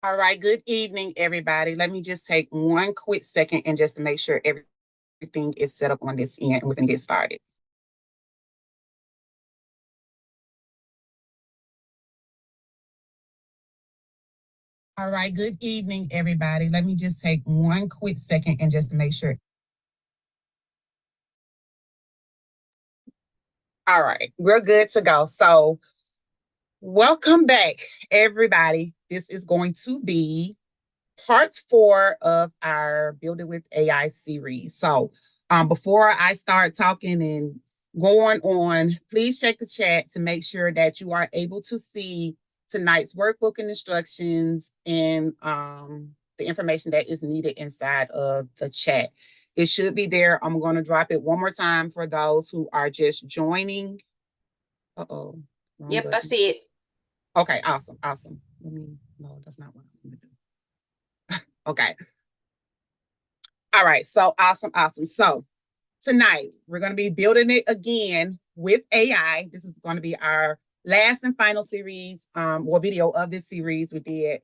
All right, good evening, everybody. Let me just take one quick second and just to make sure everything is set up on this end and we're going to get started. All right, good evening, everybody. Let me just take one quick second and just to make sure. All right, we're good to go. So, welcome back, everybody. This is going to be part 4 of our Building with AI series. So, before I start talking and going on, please check the chat to make sure that you are able to see tonight's workbook and instructions and the information that is needed inside of the chat. It should be there. I'm going to drop it one more time for those who are just joining. Uh-oh. Yep, I see it. Okay, awesome. No, that's not what I'm going to do. Okay. All right, so awesome. So tonight we're going to be building it again with AI. This is going to be our last and final series or video of this series. We did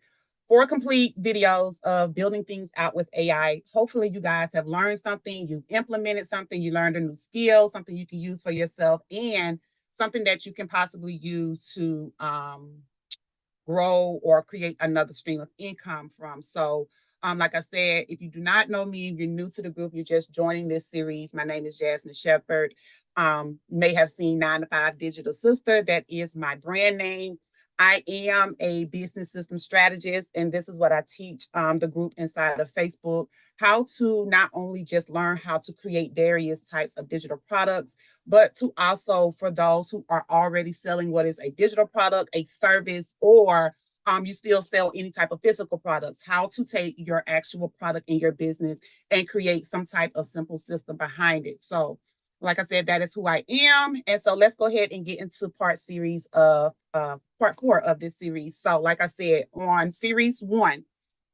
4 complete videos of building things out with AI. Hopefully you guys have learned something, you've implemented something, you learned a new skill, something you can use for yourself, and something that you can possibly use to grow or create another stream of income from. So, like I said, if you do not know me, you're new to the group, you're just joining this series. My name is Jasmine Shepherd. You may have seen 9 to 5 Digital Sister. That is my brand name. I am a business system strategist, and this is what I teach the group inside of Facebook, how to not only just learn how to create various types of digital products, but to also, for those who are already selling what is a digital product, a service, or you still sell any type of physical products, how to take your actual product in your business and create some type of simple system behind it. So, like I said, that is who I am. And so let's go ahead and get into part 4 of this series. So, like I said, on series 1,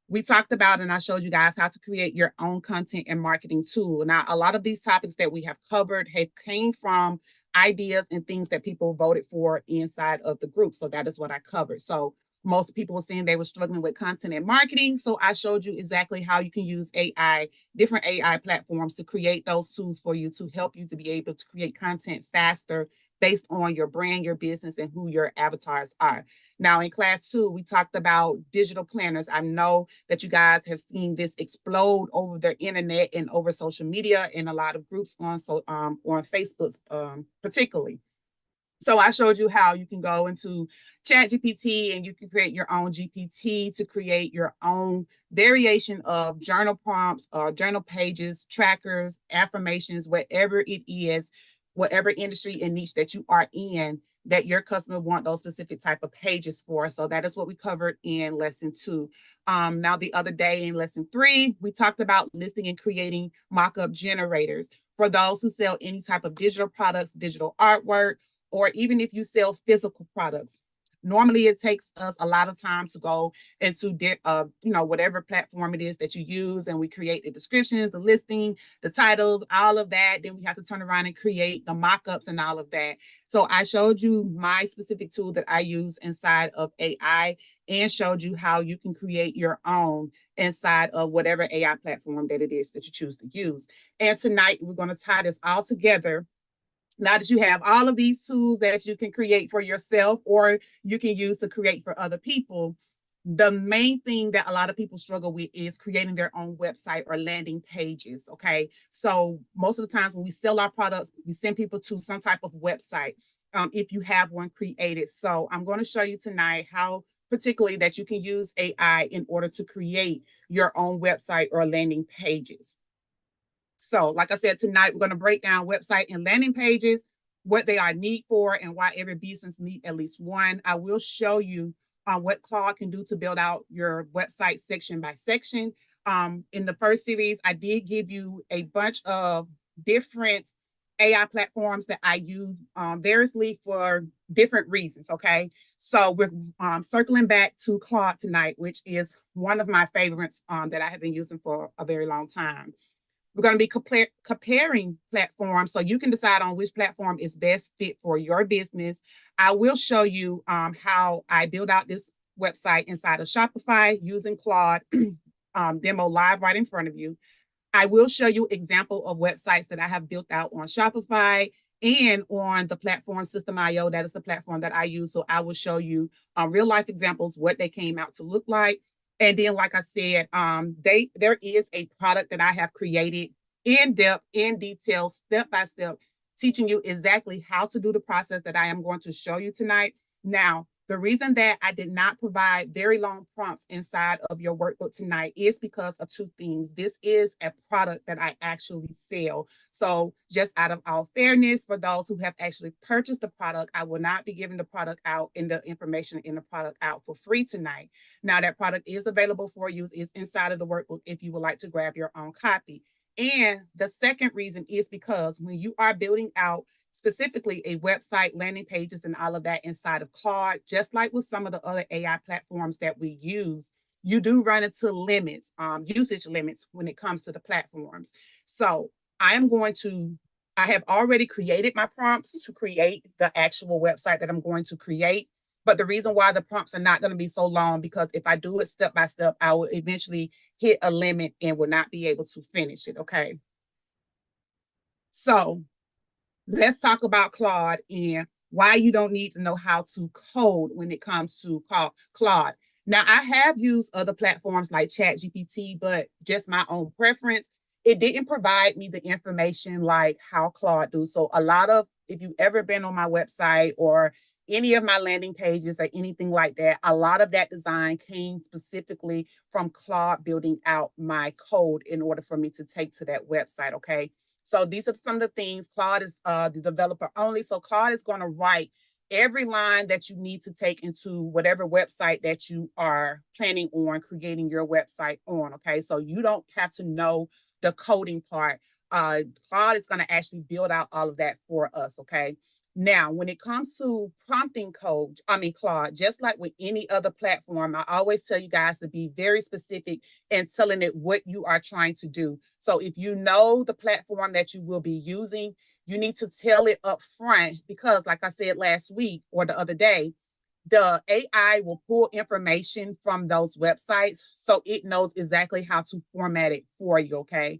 we talked about and I showed you guys how to create your own content and marketing tool. Now, a lot of these topics that we have covered have came from ideas and things that people voted for inside of the group. So that is what I covered. So most people were saying they were struggling with content and marketing. So I showed you exactly how you can use AI, different AI platforms to create those tools for you to help you to be able to create content faster based on your brand, your business, and who your avatars are. Now, in class 2, we talked about digital planners. I know that you guys have seen this explode over the internet and over social media and a lot of groups on Facebook, particularly. So I showed you how you can go into Chat GPT and you can create your own GPT to create your own variation of journal prompts or journal pages, trackers, affirmations, whatever it is, whatever industry and niche that you are in, that your customer want those specific type of pages for. So that is what we covered in lesson 2. Now the other day in lesson 3, we talked about listing and creating mock-up generators for those who sell any type of digital products, digital artwork, or even if you sell physical products. Normally, it takes us a lot of time to go into, whatever platform it is that you use, and we create the descriptions, the listing, the titles, all of that. Then we have to turn around and create the mock-ups and all of that. So I showed you my specific tool that I use inside of AI and showed you how you can create your own inside of whatever AI platform that it is that you choose to use. And tonight, we're going to tie this all together now that you have all of these tools that you can create for yourself or you can use to create for other people, the main thing that a lot of people struggle with is creating their own website or landing pages. Okay. So most of the times when we sell our products, we send people to some type of website if you have one created. So I'm going to show you tonight how particularly that you can use AI in order to create your own website or landing pages. So, like I said, tonight we're going to break down website and landing pages, what they are need for, and why every business need at least one. I will show you what Claude can do to build out your website section by section. In the first series, I did give you a bunch of different AI platforms that I use variously for different reasons. Okay, so we're circling back to Claude tonight, which is one of my favorites that I have been using for a very long time. We're going to be comparing platforms so you can decide on which platform is best fit for your business. I will show you how I build out this website inside of Shopify using Claude demo live right in front of you. I will show you example of websites that I have built out on Shopify and on the platform Sistah.io. That is the platform that I use. So I will show you real life examples, what they came out to look like. And then, like I said, there is a product that I have created in depth, in detail, step by step, teaching you exactly how to do the process that I am going to show you tonight. Now, the reason that I did not provide very long prompts inside of your workbook tonight is because of two things. This is a product that I actually sell. So just out of all fairness, for those who have actually purchased the product, I will not be giving the product out and the information in the product out for free tonight. Now that product is available for use, is inside of the workbook if you would like to grab your own copy. And the second reason is because when you are building out specifically a website, landing pages, and all of that inside of Claude, just like with some of the other AI platforms that we use, you do run into limits, usage limits when it comes to the platforms. So I have already created my prompts to create the actual website that I'm going to create. But the reason why the prompts are not going to be so long, because if I do it step by step, I will eventually hit a limit and will not be able to finish it. Okay. So let's talk about Claude and why you don't need to know how to code when it comes to Claude. Now, I have used other platforms like ChatGPT, but just my own preference. It didn't provide me the information like how Claude do. So if you've ever been on my website or any of my landing pages or anything like that, a lot of that design came specifically from Claude building out my code in order for me to take to that website, okay? So these are some of the things. Claude is the developer only. So Claude is going to write every line that you need to take into whatever website that you are planning on creating your website on. Okay. So you don't have to know the coding part. Claude is going to actually build out all of that for us. Okay. Now, when it comes to prompting Claude, just like with any other platform, I always tell you guys to be very specific in telling it what you are trying to do. So if you know the platform that you will be using, you need to tell it up front because, like I said last week or the other day, the AI will pull information from those websites so it knows exactly how to format it for you, okay?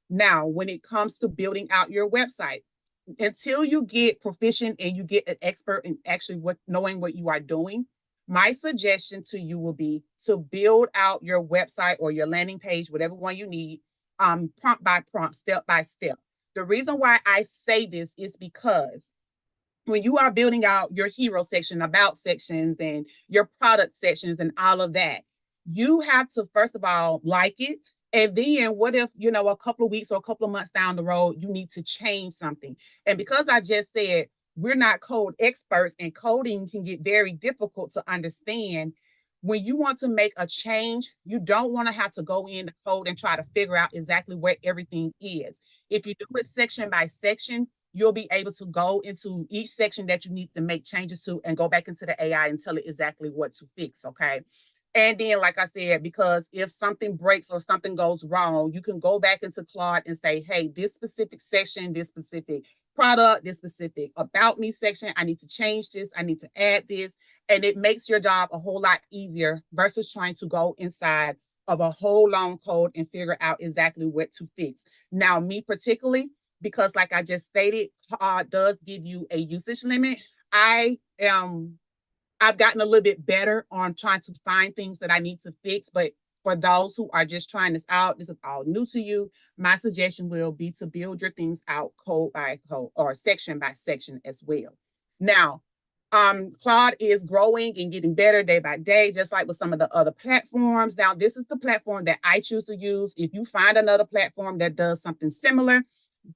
Now, when it comes to building out your website, until you get proficient and you get an expert in actually knowing what you are doing, my suggestion to you will be to build out your website or your landing page, whatever one you need, prompt by prompt, step by step. The reason why I say this is because when you are building out your hero section, about sections, and your product sections and all of that, you have to, first of all, like it. And then what if, a couple of weeks or a couple of months down the road, you need to change something? And because I just said we're not code experts and coding can get very difficult to understand, when you want to make a change, you don't want to have to go in the code and try to figure out exactly where everything is. If you do it section by section, you'll be able to go into each section that you need to make changes to and go back into the AI and tell it exactly what to fix, okay? And then, like I said, because if something breaks or something goes wrong, you can go back into Claude and say, hey, this specific section, this specific product, this specific about me section, I need to change this, I need to add this. And it makes your job a whole lot easier versus trying to go inside of a whole long code and figure out exactly what to fix. Now, me particularly, because like I just stated, Claude does give you a usage limit. I've gotten a little bit better on trying to find things that I need to fix. But for those who are just trying this out, this is all new to you, my suggestion will be to build your things out code by code or section by section as well. Now, Claude is growing and getting better day by day, just like with some of the other platforms. Now, this is the platform that I choose to use. If you find another platform that does something similar,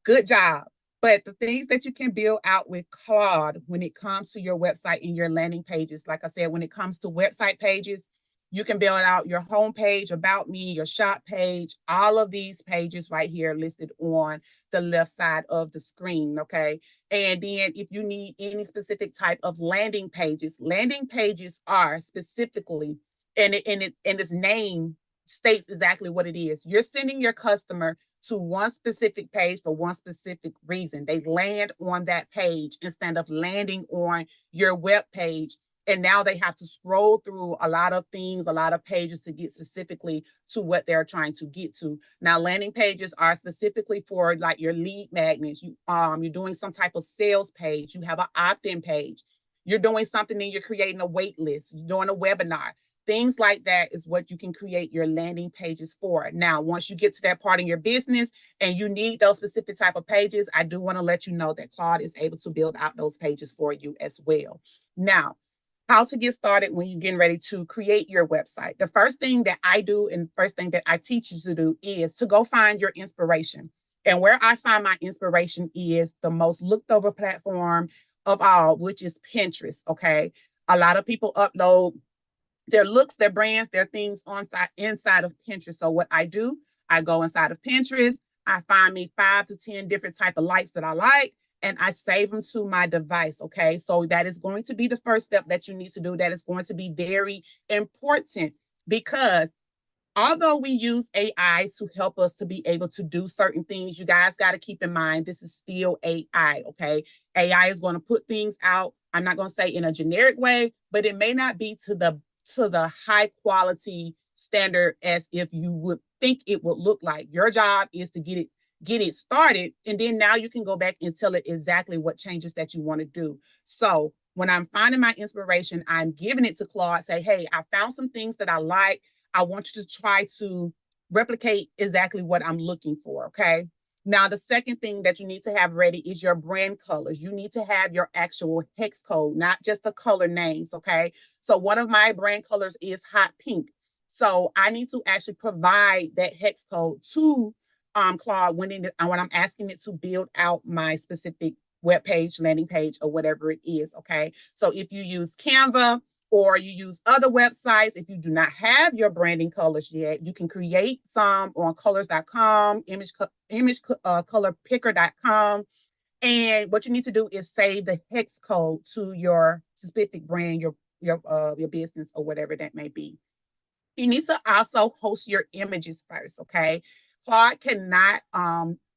good job. But the things that you can build out with Claude when it comes to your website and your landing pages, like I said, when it comes to website pages, you can build out your home page, about me, your shop page, all of these pages right here listed on the left side of the screen, okay? And then if you need any specific type of landing pages are specifically, and its name states exactly what it is. You're sending your customer to one specific page for one specific reason. They land on that page instead of landing on your web page And now they have to scroll through a lot of things, a lot of pages to get specifically to what they're trying to get to. Now, landing pages are specifically for like your lead magnets. You're doing some type of sales page. You have an opt-in page. You're doing something and you're creating a wait list. You're doing a webinar. Things like that is what you can create your landing pages for. Now, once you get to that part in your business and you need those specific type of pages, I do want to let you know that Claude is able to build out those pages for you as well. Now, how to get started when you're getting ready to create your website. The first thing that I do and first thing that I teach you to do is to go find your inspiration. And where I find my inspiration is the most looked over platform of all, which is Pinterest. Okay. A lot of people upload their looks, their brands, their things inside of Pinterest. So what I do, I go inside of Pinterest, I find me 5 to 10 different type of lights that I like, and I save them to my device. Okay. So that is going to be the first step that you need to do. That is going to be very important because although we use AI to help us to be able to do certain things, you guys got to keep in mind this is still AI, okay? AI is going to put things out. I'm not going to say in a generic way, but it may not be to the high quality standard as if you would think it would look like. Your job is to get it started, and then now you can go back and tell it exactly what changes that you want to do. So when I'm finding my inspiration, I'm giving it to Claude, say, hey, I found some things that I like. I want you to try to replicate exactly what I'm looking for, okay? Now, the second thing that you need to have ready is your brand colors. You need to have your actual hex code, not just the color names, okay? So one of my brand colors is hot pink. So I need to actually provide that hex code to Claude when I'm asking it to build out my specific web page, landing page, or whatever it is, okay? So if you use Canva, or you use other websites, if you do not have your branding colors yet, you can create some on colors.com, colorpicker.com. And what you need to do is save the hex code to your specific brand, your business, or whatever that may be. You need to also host your images first, okay? Claude cannot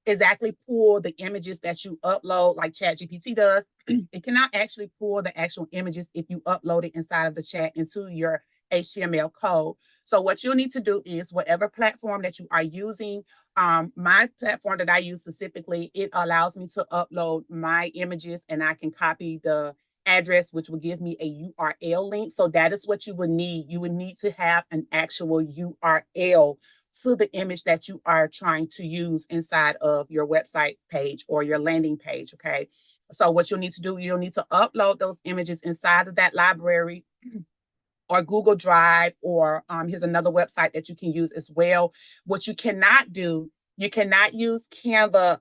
exactly pull the images that you upload like ChatGPT does. It cannot actually pull the actual images if you upload it inside of the chat into your HTML code. So what you'll need to do is whatever platform that you are using, my platform that I use specifically, it allows me to upload my images and I can copy the address, which will give me a URL link. So that is what you would need. You would need to have an actual URL to the image that you are trying to use inside of your website page or your landing page, okay? So what you'll need to do, you'll need to upload those images inside of that library or Google Drive, or here's another website that you can use as well. What you cannot do, you cannot use Canva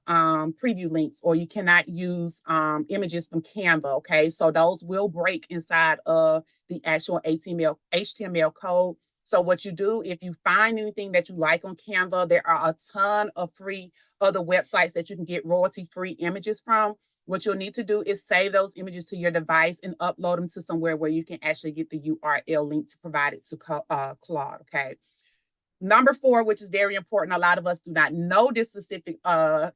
preview links, or you cannot use images from Canva, okay? So those will break inside of the actual HTML code. So what you do, if you find anything that you like on Canva, there are a ton of free other websites that you can get royalty-free images from. What you'll need to do is save those images to your device and upload them to somewhere where you can actually get the URL link to provide it to Claude, okay? Number 4, which is very important, a lot of us do not know this specific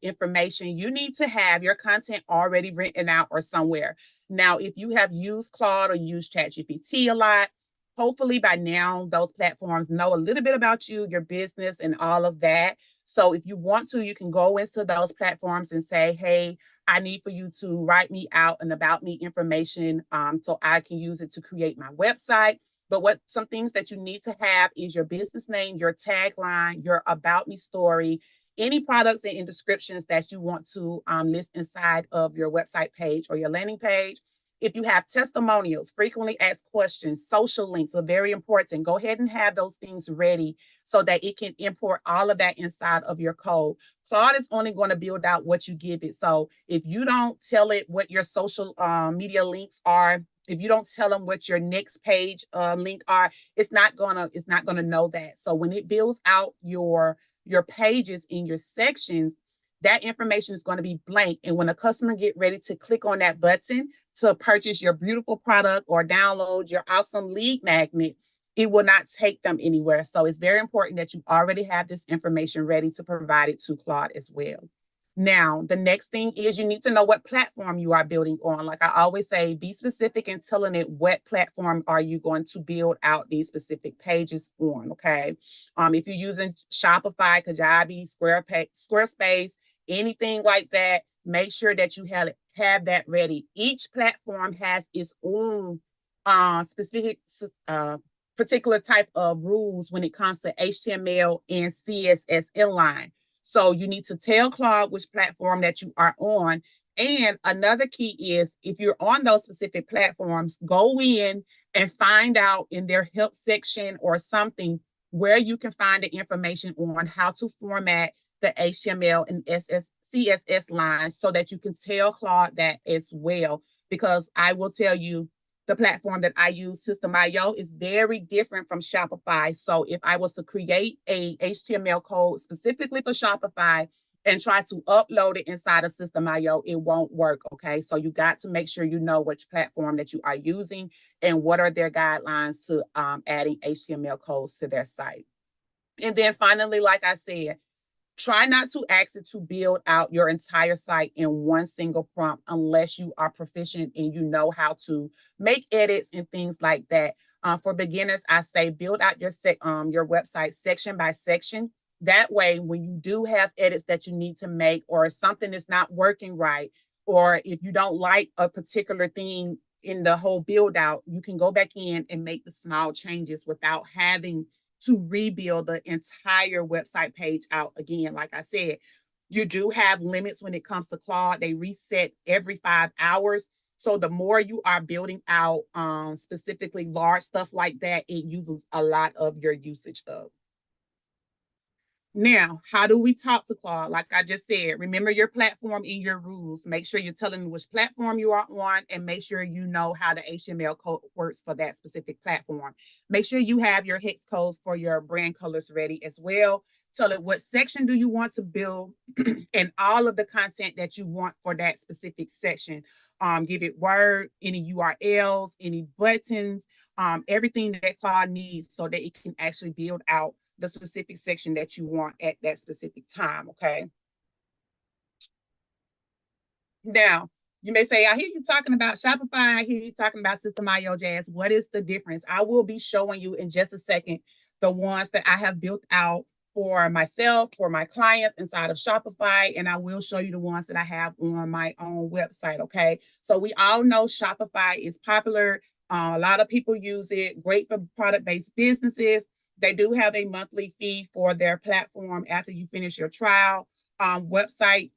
information. You need to have your content already written out or somewhere. Now, if you have used Claude or used ChatGPT a lot, hopefully by now those platforms know a little bit about you, your business, and all of that. So if you want to, you can go into those platforms and say, hey, I need for you to write me out an about me information so I can use it to create my website. But what some things that you need to have is your business name, your tagline, your about me story, any products and descriptions that you want to list inside of your website page or your landing page. If you have testimonials, frequently asked questions, social links are very important. Go ahead and have those things ready so that it can import all of that inside of your code. Claude is only going to build out what you give it. So if you don't tell it what your social media links are, if you don't tell them what your next page link are, it's not gonna know that. So when it builds out your pages in your sections, that information is going to be blank. And when a customer get ready to click on that button to purchase your beautiful product or download your awesome lead magnet, it will not take them anywhere. So it's very important that you already have this information ready to provide it to Claude as well. Now, the next thing is you need to know what platform you are building on. Like I always say, be specific in telling it what platform are you going to build out these specific pages on, okay? If you're using Shopify, Kajabi, Squarespace, anything like that, make sure that you have that ready. Each platform has its own specific particular type of rules when it comes to HTML and CSS inline. So you need to tell Claude which platform that you are on. And another key is if you're on those specific platforms, go in and find out in their help section or something where you can find the information on how to format the HTML and CSS lines so that you can tell Claude that as well. Because I will tell you, the platform that I use, Sistah, is very different from Shopify. So if I was to create a HTML code specifically for Shopify and try to upload it inside of Sistah, it won't work, okay? So you got to make sure you know which platform that you are using and what are their guidelines to adding HTML codes to their site. And then finally, like I said, try not to ask it to build out your entire site in one single prompt unless you are proficient and you know how to make edits and things like that. For beginners, I say build out your website section by section. That way, when you do have edits that you need to make or something is not working right, or if you don't like a particular thing in the whole build out, you can go back in and make the small changes without having to rebuild the entire website page out again. Like I said, you do have limits when it comes to Claude. They reset every 5 hours. So the more you are building out specifically large stuff like that, it uses a lot of your usage of. Now, how do we talk to Claude? Like I just said, remember your platform and your rules. Make sure you're telling which platform you are on and make sure you know how the HTML code works for that specific platform. Make sure you have your hex codes for your brand colors ready as well. Tell it what section do you want to build and all of the content that you want for that specific section. Give it Word, any URLs, any buttons, everything that Claude needs so that it can actually build out the specific section that you want at that specific time, okay? Now, you may say, I hear you talking about Shopify, I hear you talking about Sistah Jazz. What is the difference? I will be showing you in just a second the ones that I have built out for myself, for my clients inside of Shopify, and I will show you the ones that I have on my own website, okay? So we all know Shopify is popular. A lot of people use it, great for product-based businesses. They do have a monthly fee for their platform after you finish your trial. Website,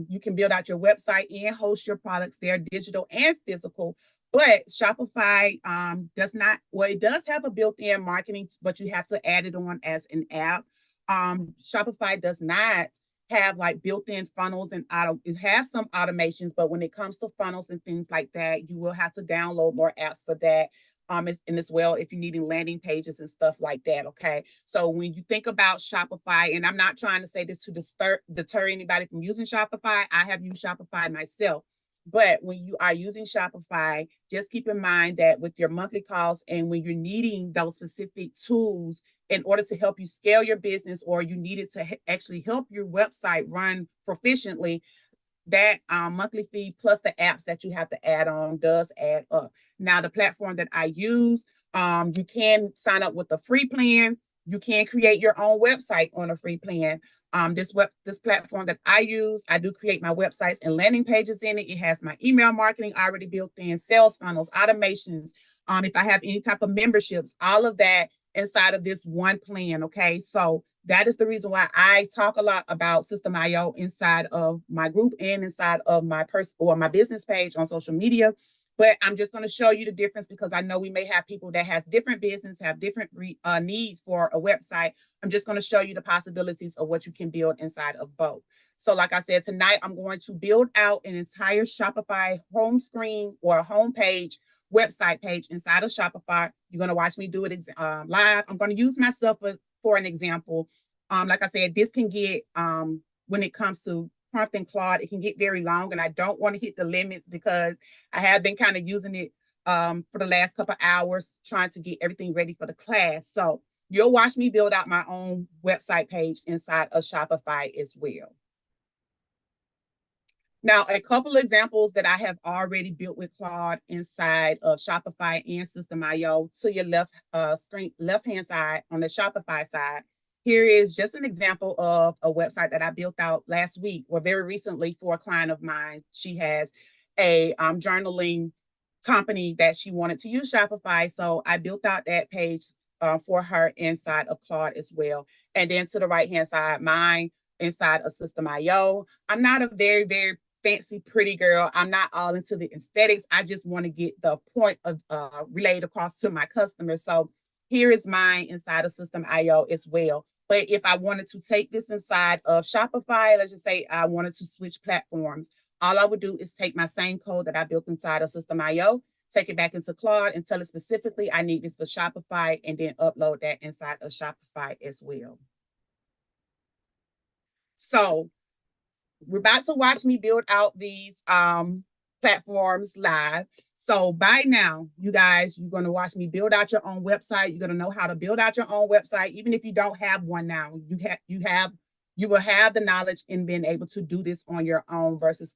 you can build out your website and host your products there, digital and physical. But Shopify does not, well, it does have a built-in marketing, but you have to add it on as an app. Shopify does not have like built-in funnels and it has some automations, but when it comes to funnels and things like that, you will have to download more apps for that. And as well, if you're needing landing pages and stuff like that, okay? So when you think about Shopify, and I'm not trying to say this to deter anybody from using Shopify, I have used Shopify myself. But when you are using Shopify, just keep in mind that with your monthly costs and when you're needing those specific tools in order to help you scale your business or you need it to actually help your website run proficiently, that monthly fee plus the apps that you have to add on does add up. Now, the platform that I use, you can sign up with a free plan. You can create your own website on a free plan. This platform that I use, I do create my websites and landing pages in it. It has my email marketing already built in, sales funnels, automations. If I have any type of memberships, all of that inside of this one plan. Okay, so that is the reason why I talk a lot about Sistah inside of my group and inside of my my business page on social media. But I'm just going to show you the difference because I know we may have people that has different business, have different needs for a website. I'm just going to show you the possibilities of what you can build inside of both. So like I said, tonight I'm going to build out an entire Shopify home screen or home page website page inside of Shopify. You're going to watch me do it live. I'm going to use myself for an example. Like I said, this can get, when it comes to prompting Claude, it can get very long and I don't want to hit the limits because I have been kind of using it for the last couple of hours trying to get everything ready for the class. So you'll watch me build out my own website page inside of Shopify as well. Now, a couple of examples that I have already built with Claude inside of Shopify and System.io. To your left-hand side on the Shopify side, here is just an example of a website that I built out last week or very recently for a client of mine. She has a journaling company that she wanted to use Shopify. So I built out that page for her inside of Claude as well. And then to the right-hand side, mine inside of System.io. I'm not a very fancy, pretty girl. I'm not all into the aesthetics. I just want to get the point of relayed across to my customers. So here is mine inside of System.io as well. But if I wanted to take this inside of Shopify, let's just say I wanted to switch platforms, all I would do is take my same code that I built inside of System.io, take it back into Claude and tell it specifically I need this for Shopify, and then upload that inside of Shopify as well. So we're about to watch me build out these platforms live. So by now, you guys, you're going to watch me build out your own website. You're going to know how to build out your own website. Even if you don't have one now, you will have the knowledge in being able to do this on your own versus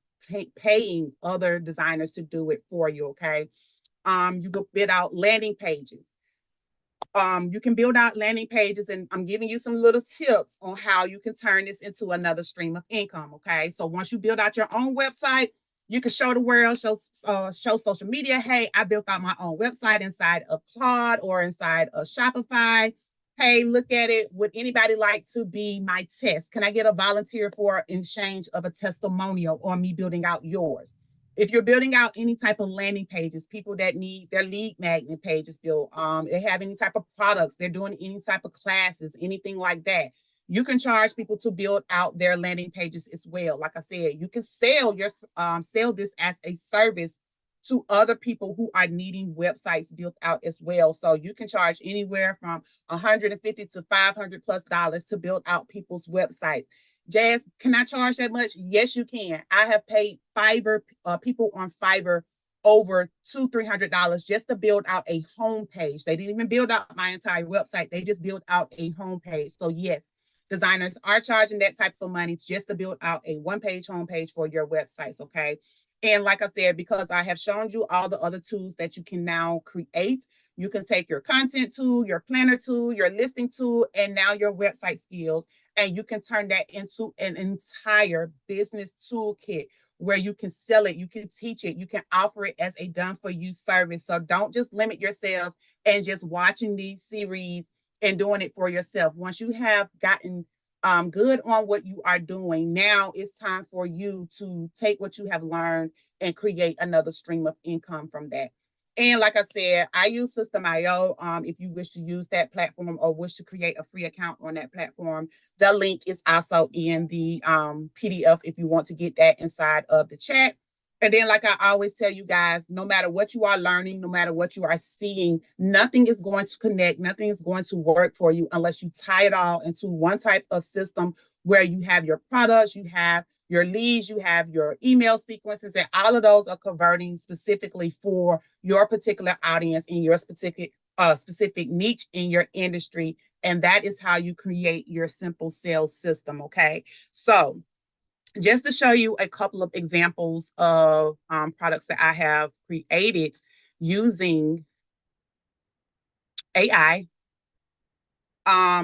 paying other designers to do it for you. Okay. You can build out landing pages. You can build out landing pages, and I'm giving you some little tips on how you can turn this into another stream of income. Okay. So once you build out your own website, you can show the world, show social media. Hey, I built out my own website inside of Claude or inside of Shopify. Hey, look at it. Would anybody like to be my test? Can I get a volunteer for in exchange of a testimonial or me building out yours? If you're building out any type of landing pages, people that need their lead magnet pages built, they have any type of products, they're doing any type of classes, anything like that, you can charge people to build out their landing pages as well. Like I said, you can sell this as a service to other people who are needing websites built out as well. So you can charge anywhere from $150 to $500+ to build out people's websites. Jazz, can I charge that much? Yes, you can. I have paid Fiverr people on Fiverr over $200-300 just to build out a homepage. They didn't even build out my entire website. They just built out a homepage. So yes, designers are charging that type of money just to build out a one-page homepage for your websites. Okay. And like I said, because I have shown you all the other tools that you can now create, you can take your content tool, your planner tool, your listing tool, and now your website skills, and you can turn that into an entire business toolkit where you can sell it, you can teach it, you can offer it as a done for you service. So don't just limit yourselves and just watching these series and doing it for yourself. Once you have gotten good on what you are doing, now it's time for you to take what you have learned and create another stream of income from that. And like I said, I use System.io. If you wish to use that platform or wish to create a free account on that platform, the link is also in the PDF if you want to get that inside of the chat. And then, like I always tell you guys, no matter what you are learning, no matter what you are seeing, nothing is going to connect, nothing is going to work for you unless you tie it all into one type of system where you have your products, you have your leads, you have your email sequences, and all of those are converting specifically for your particular audience in your specific niche in your industry. And that is how you create your simple sales system. Okay. So just to show you a couple of examples of products that I have created using AI.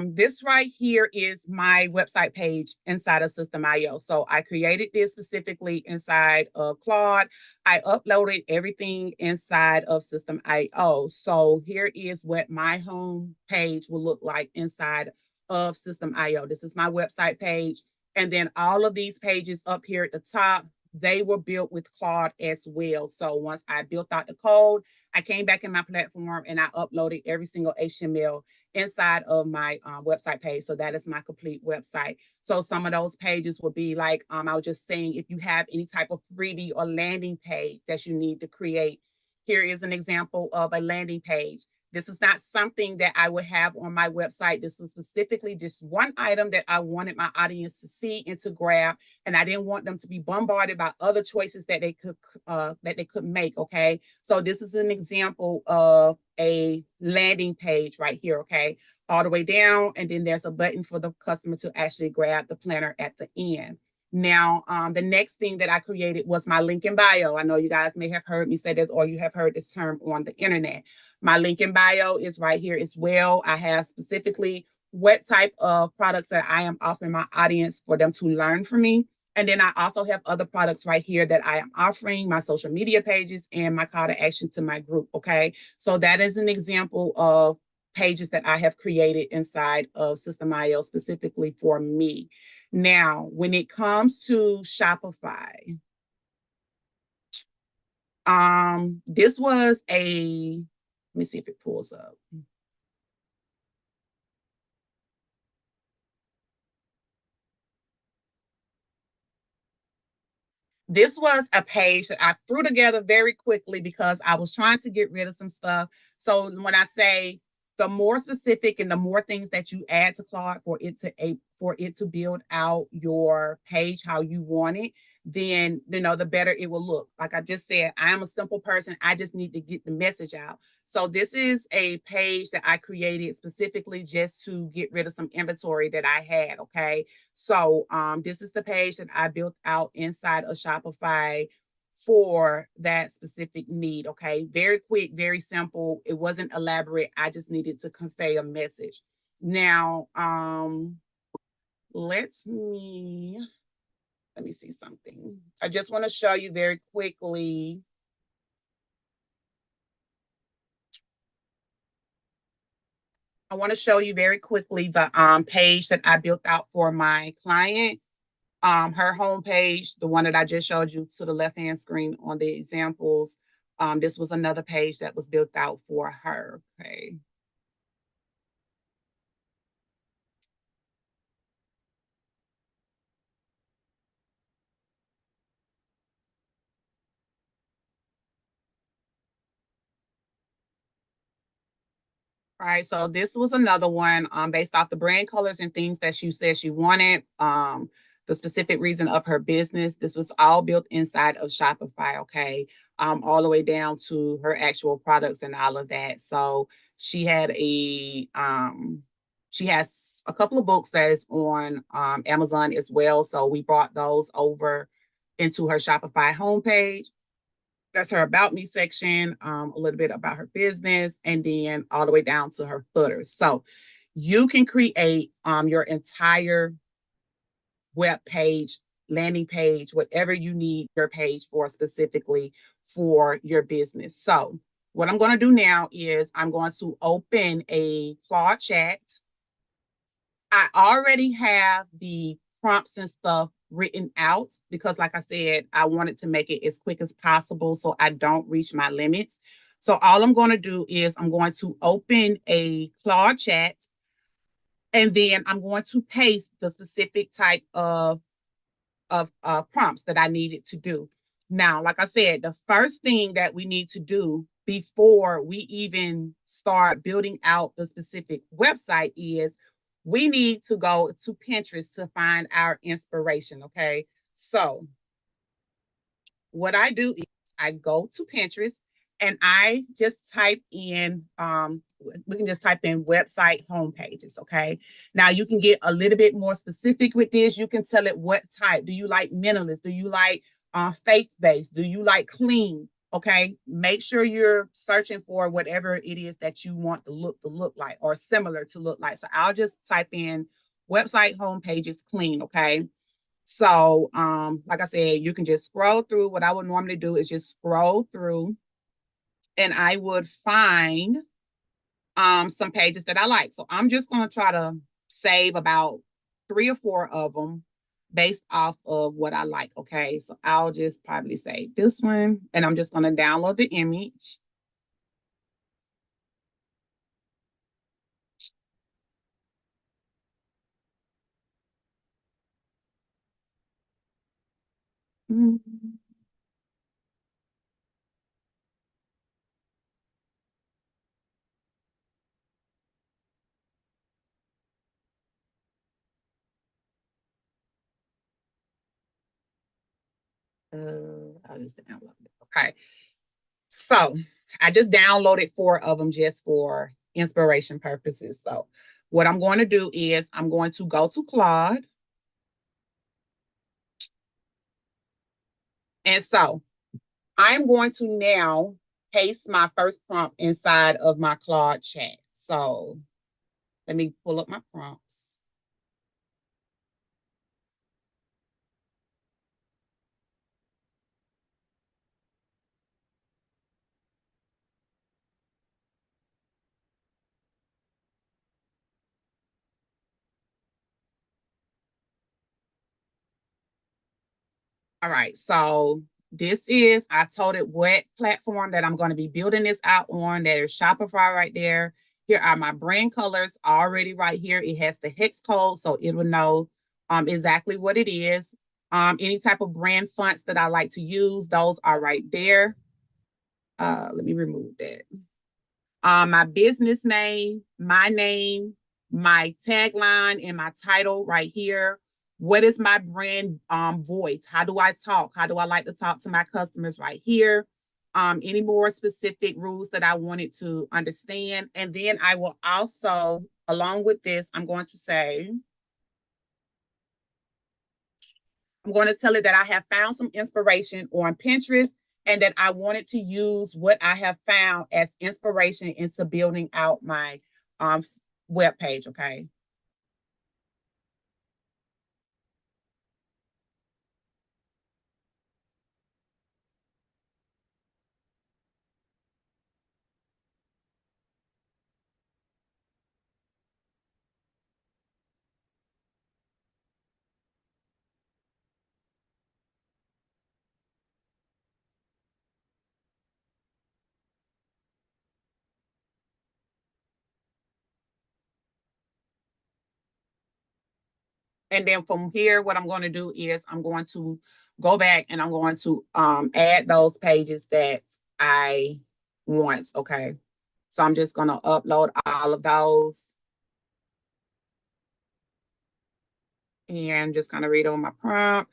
This right here is my website page inside of System.io. So I created this specifically inside of Claude. I uploaded everything inside of System.io. So here is what my home page will look like inside of System.io. This is my website page. And then all of these pages up here at the top, they were built with Claude as well. So once I built out the code, I came back in my platform and I uploaded every single HTML inside of my website page. So that is my complete website. So some of those pages will be like, I was just saying, if you have any type of freebie or landing page that you need to create, here is an example of a landing page. This is not something that I would have on my website. This was specifically just one item that I wanted my audience to see and to grab, and I didn't want them to be bombarded by other choices that they could make. Okay, so this is an example of a landing page right here. Okay, all the way down, and then there's a button for the customer to actually grab the planner at the end. Now, the next thing that I created was my link in bio. I know you guys may have heard me say that, or you have heard this term on the internet. My link in bio is right here as well. I have specifically what type of products that I am offering my audience for them to learn from me. And then I also have other products right here that I am offering, my social media pages and my call to action to my group. Okay. So that is an example of pages that I have created inside of Sistah specifically for me. Now, when it comes to Shopify, this was let me see if it pulls up. This was a page that I threw together very quickly because I was trying to get rid of some stuff. So when I say the more specific and the more things that you add to Claude for it to build out your page how you want it, then the better it will look. Like I just said, I am a simple person. I just need to get the message out. So this is a page that I created specifically just to get rid of some inventory that I had. Okay. So this is the page that I built out inside of Shopify for that specific need. Okay. Very quick, very simple. It wasn't elaborate. I just needed to convey a message. Now, let me see something. I just want to show you very quickly. I want to show you very quickly the page that I built out for my client. Her homepage, the one that I just showed you to the left-hand screen on the examples, this was another page that was built out for her. Okay. All right, so this was another one based off the brand colors and things that she said she wanted. The specific reason of her business. This was all built inside of Shopify, okay, all the way down to her actual products and all of that. So she had she has a couple of books that is on Amazon as well. So we brought those over into her Shopify homepage. That's her about me section, a little bit about her business, and then all the way down to her footer. So you can create your entire web page, landing page, whatever you need your page for specifically for your business. So what I'm going to do now is I'm going to open a Claude chat. I already have the prompts and stuff written out because, like I said, I wanted to make it as quick as possible so I don't reach my limits. So all I'm going to do is I'm going to open a Claude chat, and then I'm going to paste the specific type of prompts that I needed to do. Now, like I said, the first thing that we need to do before we even start building out the specific website is we need to go to Pinterest to find our inspiration. Okay. So what I do is I go to Pinterest and I just type in, we can just type in website homepages. Okay. Now you can get a little bit more specific with this. You can tell it what type. Do you like minimalist? Do you like faith-based? Do you like clean? Okay. Make sure you're searching for whatever it is that you want the look to look like or similar to look like. So I'll just type in website homepages clean. Okay. So, like I said, you can just scroll through. What I would normally do is just scroll through and I would find some pages that I like. So I'm just going to try to save about 3 or 4 of them based off of what I like. Okay. So I'll just probably save this one and I'm just going to download the image. Mm-hmm. I'll just download it. Okay. So I just downloaded 4 of them just for inspiration purposes. So what I'm going to do is I'm going to go to Claude And so I'm going to now paste my first prompt inside of my Claude chat. So let me pull up my prompts. All right, so I told it what platform that I'm going to be building this out on. That is Shopify right there. Here are my brand colors already right here. It has the hex code, so it will know exactly what it is. Any type of brand fonts that I like to use, those are right there. Let me remove that. My business name, my tagline, and my title right here. What is my brand voice? How do I talk? How do I like to talk to my customers right here? Any more specific rules that I wanted to understand. And then I will also, along with this, I'm going to tell it that I have found some inspiration on Pinterest and that I wanted to use what I have found as inspiration into building out my web page. Okay. And then from here, what I'm going to do is I'm going to go back and I'm going to add those pages that I want. Okay. So I'm just going to upload all of those and just kind of read on my prompt.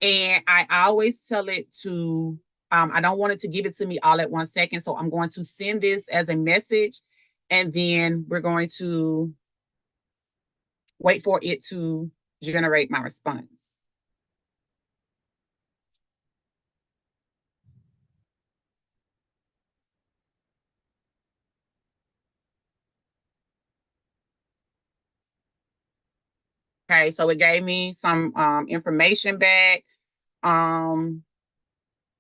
And I always tell it to, I don't want it to give it to me all at 1 second. So I'm going to send this as a message and then we're going to wait for it to generate my response. Okay, so it gave me some information back. Um,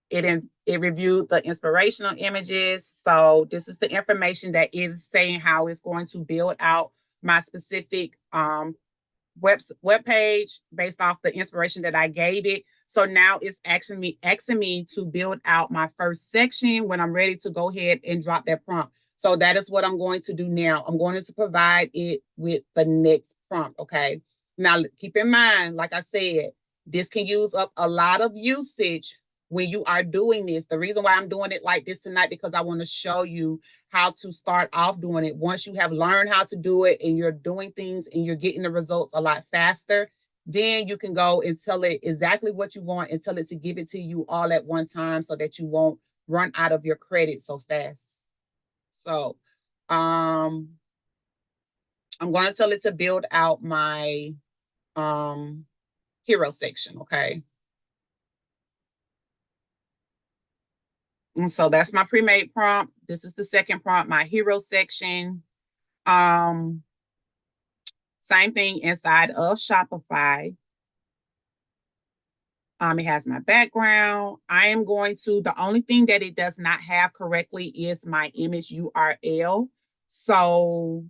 it reviewed the inspirational images. So this is the information that is saying how it's going to build out my specific web page based off the inspiration that I gave it. So now it's actually asking me to build out my first section when I'm ready to go ahead and drop that prompt. So that is what I'm going to do now. I'm going to provide it with the next prompt. Okay. Now keep in mind, like I said, this can use up a lot of usage when you are doing this. The reason why I'm doing it like this tonight, because I want to show you how to start off doing it. Once you have learned how to do it and you're doing things and you're getting the results a lot faster, then you can go and tell it exactly what you want and tell it to give it to you all at one time so that you won't run out of your credit so fast. So I'm going to tell it to build out my hero section, okay? And so that's my pre-made prompt. This is the second prompt, my hero section. Same thing inside of Shopify. It has my background. I am going to, the only thing that it does not have correctly is my image URL. So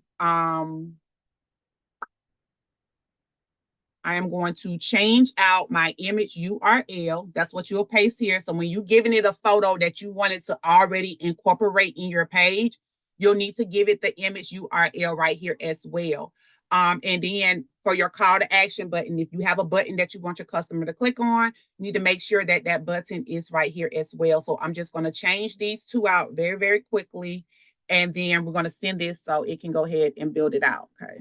I am going to change out my image URL. That's what you'll paste here. So when you're giving it a photo that you wanted to already incorporate in your page, you'll need to give it the image URL right here as well. And then for your call to action button, if you have a button that you want your customer to click on, you need to make sure that that button is right here as well. So I'm just going to change these two out very, very quickly. And then we're going to send this so it can go ahead and build it out. Okay.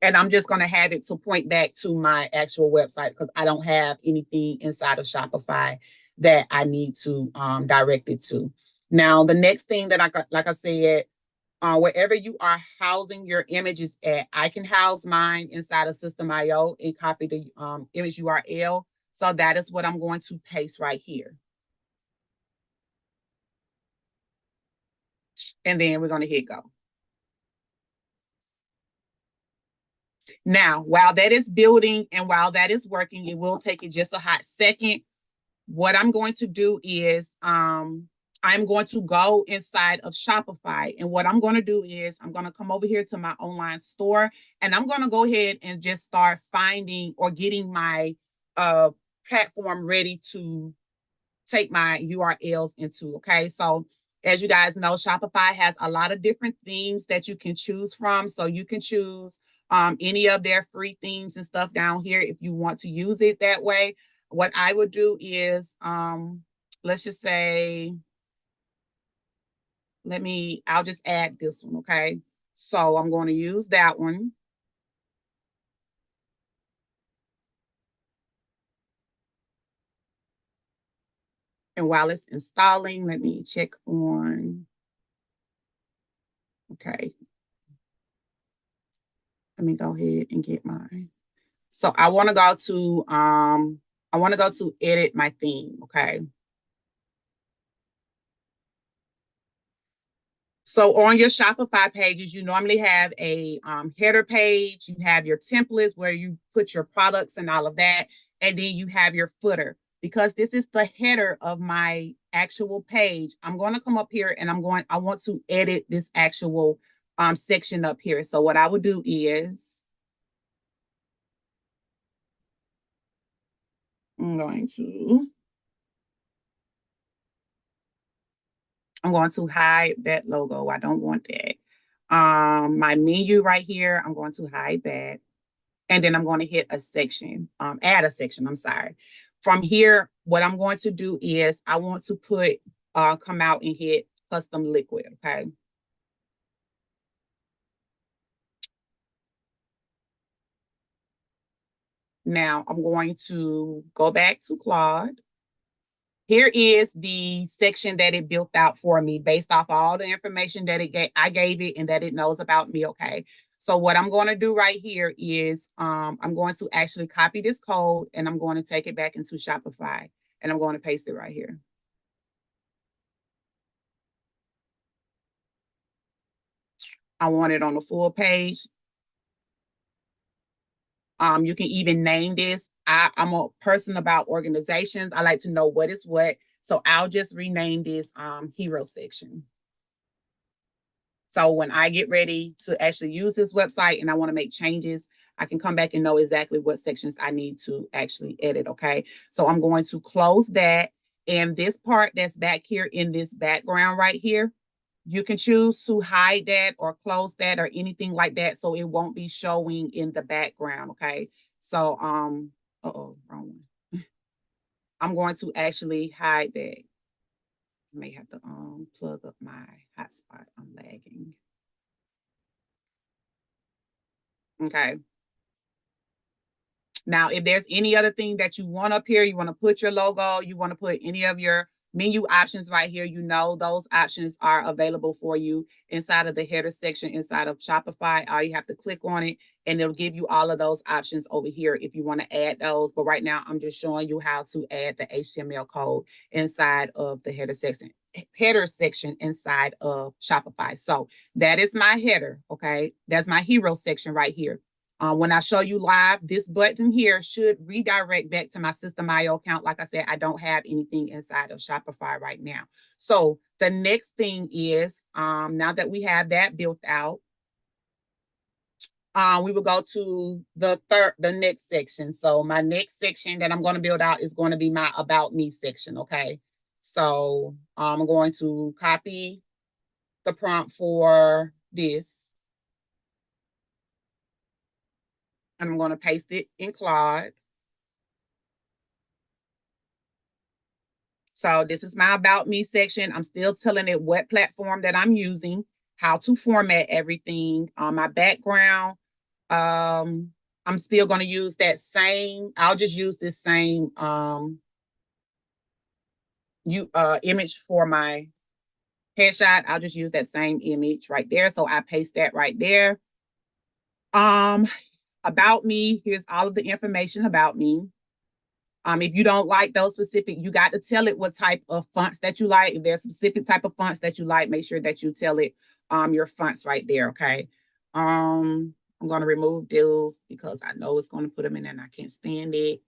And I'm just going to have it to point back to my actual website because I don't have anything inside of Shopify that I need to direct it to. Now, the next thing that like I said, Wherever you are housing your images at, I can house mine inside of System.io and copy the image URL. So that is what I'm going to paste right here. And then we're going to hit go. Now, while that is building and while that is working, it will take it just a hot second. What I'm going to do is I'm going to go inside of Shopify. And what I'm going to do is I'm going to come over here to my online store and I'm going to go ahead and just start finding or getting my platform ready to take my URLs into. Okay. So as you guys know, Shopify has a lot of different themes that you can choose from. So you can choose any of their free themes and stuff down here if you want to use it that way. What I would do is, let's just say, I'll just add this one, okay? So I'm going to use that one. And while it's installing, let me check on, okay. Let me go ahead and get mine. So I want to go to edit my theme, okay? So on your Shopify pages, you normally have a header page. You have your templates where you put your products and all of that. And then you have your footer. Because this is the header of my actual page, I'm going to come up here and I want to edit this actual section up here. So what I would do is I'm going to hide that logo. I don't want that. My menu right here, I'm going to hide that. And then I'm going to hit a section, add a section, I'm sorry. From here, what I'm going to do is I want to come out and hit custom liquid, okay? Now I'm going to go back to Claude. Here is the section that it built out for me based off all the information that I gave it and that it knows about me, okay? So what I'm going to do right here is I'm going to actually copy this code and I'm going to take it back into Shopify and I'm going to paste it right here. I want it on the full page. You can even name this. I'm a person about organizations. I like to know what is what. So I'll just rename this hero section. So when I get ready to actually use this website and I want to make changes, I can come back and know exactly what sections I need to actually edit, okay? So I'm going to close that. And this part that's back here in this background right here, you can choose to hide that or close that or anything like that so it won't be showing in the background, okay? So, wrong one. I'm going to actually hide that. I may have to plug up my hotspot. I'm lagging. Okay. Now, if there's any other thing that you want up here, you want to put your logo, you want to put any of your menu options right here, you know those options are available for you inside of the header section inside of Shopify. All you have to click on it and it'll give you all of those options over here if you want to add those. But right now, I'm just showing you how to add the HTML code inside of the header section inside of Shopify. So that is my header, okay? That's my hero section right here. When I show you live, this button here should redirect back to my System.io account. Like I said, I don't have anything inside of Shopify right now. So the next thing is, now that we have that built out, we will go to the next section. So my next section that I'm going to build out is going to be my About Me section, okay? So I'm going to copy the prompt for this. And I'm going to paste it in Claude. So this is my About Me section. I'm still telling it what platform that I'm using, how to format everything. My background, I'm still going to use that same, I'll just use this same image for my headshot, I'll just use that same image right there. So I paste that right there. About me, here's all of the information about me. If you don't like those specific, you got to tell it what type of fonts that you like. If there's a specific type of fonts that you like, make sure that you tell it your fonts right there, okay? I'm going to remove those because I know it's going to put them in there and I can't stand it.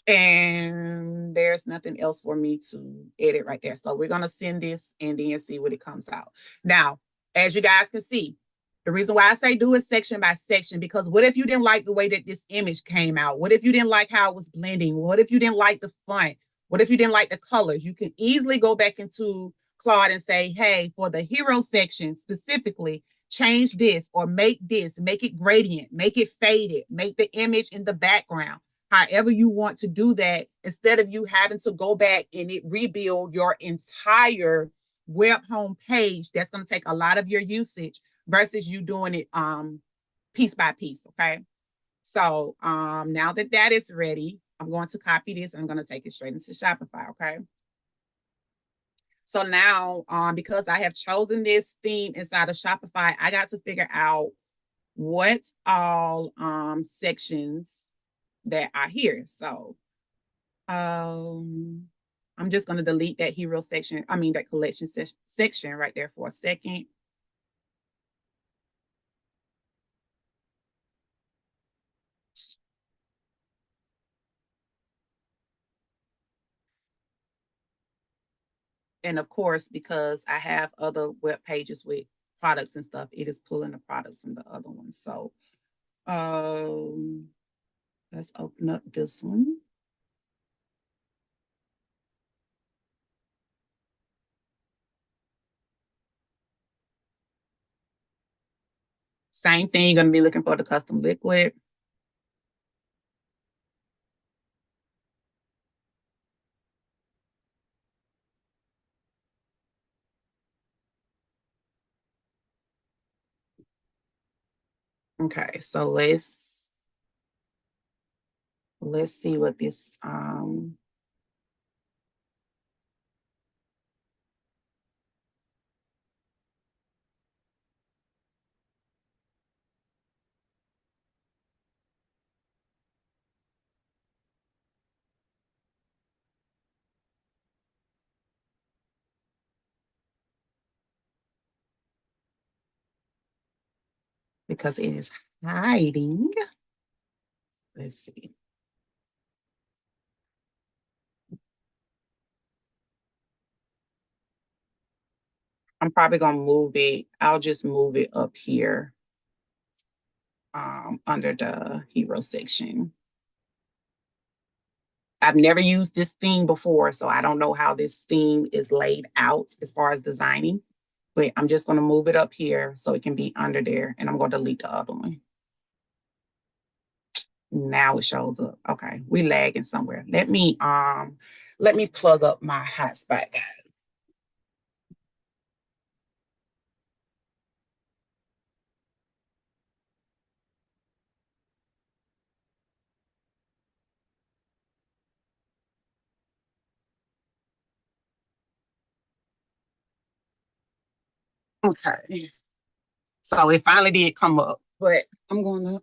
And there's nothing else for me to edit right there. So we're going to send this and then see what it comes out. Now, as you guys can see, the reason why I say do it section by section, because what if you didn't like the way that this image came out? What if you didn't like how it was blending? What if you didn't like the font? What if you didn't like the colors? You can easily go back into Claude and say, hey, for the hero section specifically, change this or make this, make it gradient, make it faded, make the image in the background. However you want to do that, instead of you having to go back and rebuild your entire web home page, that's going to take a lot of your usage versus you doing it piece by piece. Okay. So now that that is ready, I'm going to copy this and I'm going to take it straight into Shopify. Okay. So now, because I have chosen this theme inside of Shopify, I got to figure out what all sections that are here. So I'm just going to delete that hero section. I mean, that collection section right there for a second. And of course, because I have other web pages with products and stuff, it is pulling the products from the other ones. So let's open up this one. Same thing, you're going to be looking for the custom liquid. Okay, so let's see what this because it is hiding. Let's see. I'm probably going to move it. I'll just move it up here under the hero section. I've never used this theme before, so I don't know how this theme is laid out as far as designing, but I'm just going to move it up here so it can be under there, and I'm going to delete the other one. Now it shows up. Okay, we lagging somewhere. Let me plug up my hotspot, guys. Okay. So it finally did come up, but I'm gonna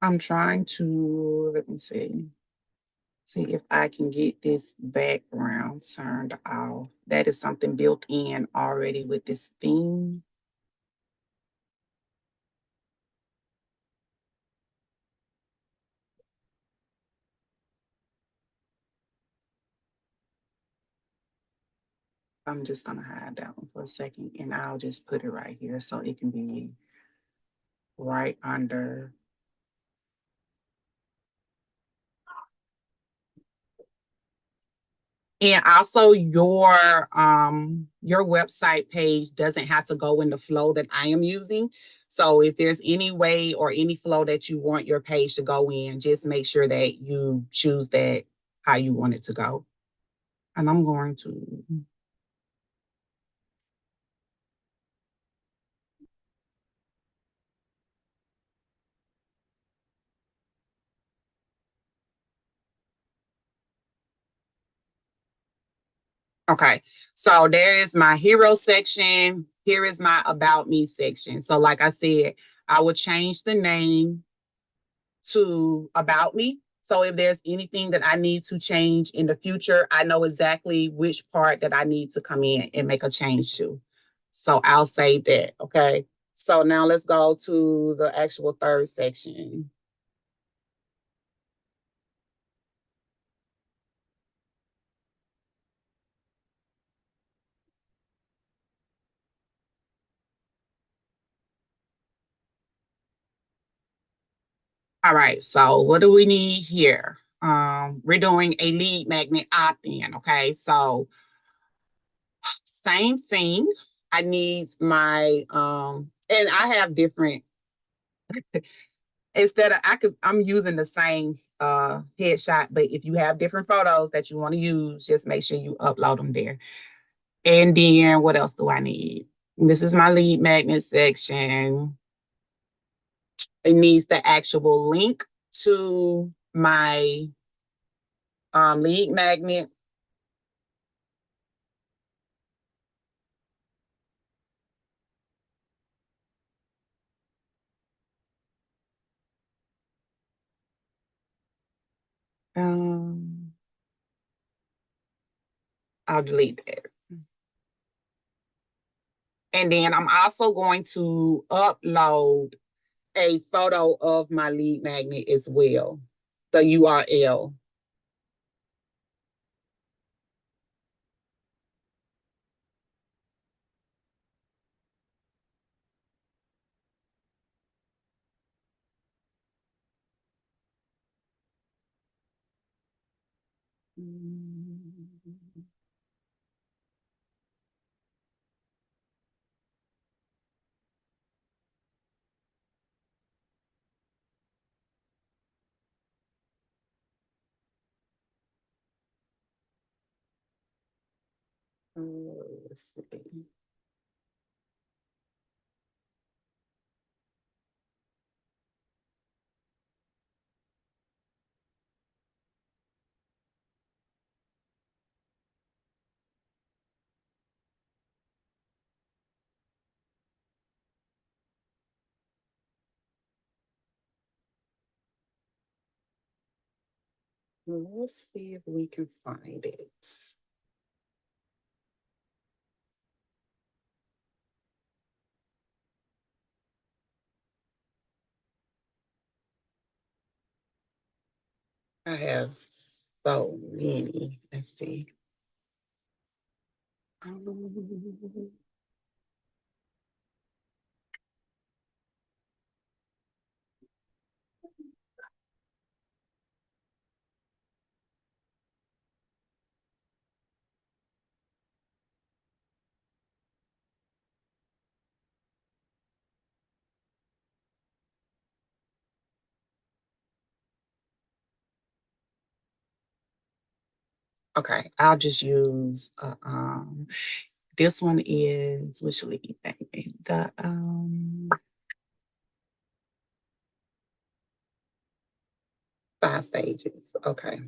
I'm trying to, let me see if I can get this background turned off. That is something built in already with this theme. I'm just gonna hide that one for a second and I'll just put it right here so it can be right under. And also your website page doesn't have to go in the flow that I am using. So if there's any way or any flow that you want your page to go in, just make sure that you choose that how you want it to go. And I'm going to. Okay, so there is my hero section. Here is my about me section. So like I said, I will change the name to about me. So if there's anything that I need to change in the future, I know exactly which part that I need to come in and make a change to. So I'll save that. Okay. So now let's go to the actual third section. All right. So what do we need here? We're doing a lead magnet opt-in. Okay. So same thing. I need my and I have different instead of I'm using the same headshot, but if you have different photos that you want to use, just make sure you upload them there. And then what else do I need? This is my lead magnet section. It needs the actual link to my lead magnet. Um, I'll delete that. And then I'm also going to upload a photo of my lead magnet as well, the URL. Let's see. Let's see if we can find it. I have so many. Let's see. Okay, I'll just use this one is which lead magnet? The 5 stages. Okay.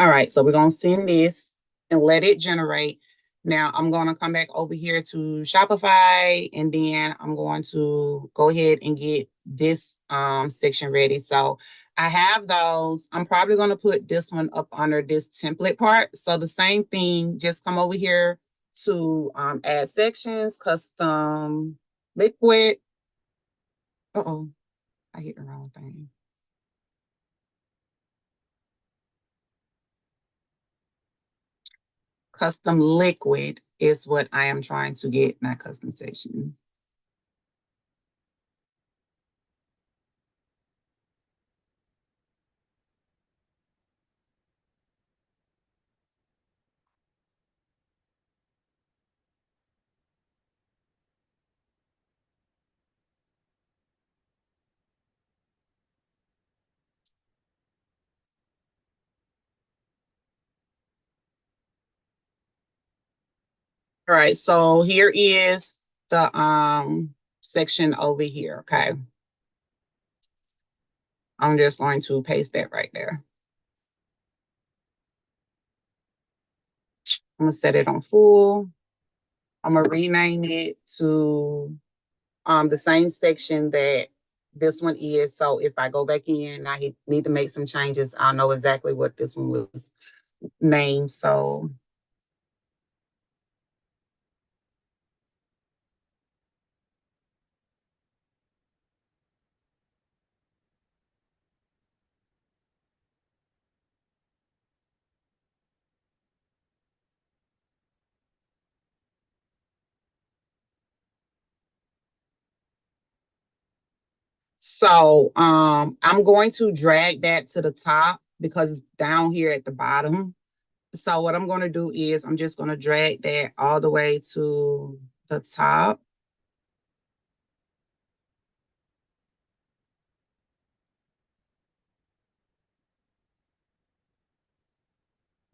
All right, so we're gonna send this and let it generate. Now I'm gonna come back over here to Shopify and then I'm going to go ahead and get this section ready. So I have those. I'm probably gonna put this one up under this template part. So the same thing, just come over here to add sections, custom liquid. Uh-oh, I hit the wrong thing. Custom liquid is what I am trying to get, not custom sections. All right, so here is the section over here. Okay. I'm just going to paste that right there. I'm gonna set it on full. I'm gonna rename it to the same section that this one is. So if I go back in, I need to make some changes. I'll know exactly what this one was named. So I'm going to drag that to the top because it's down here at the bottom. So what I'm going to do is I'm just going to drag that all the way to the top.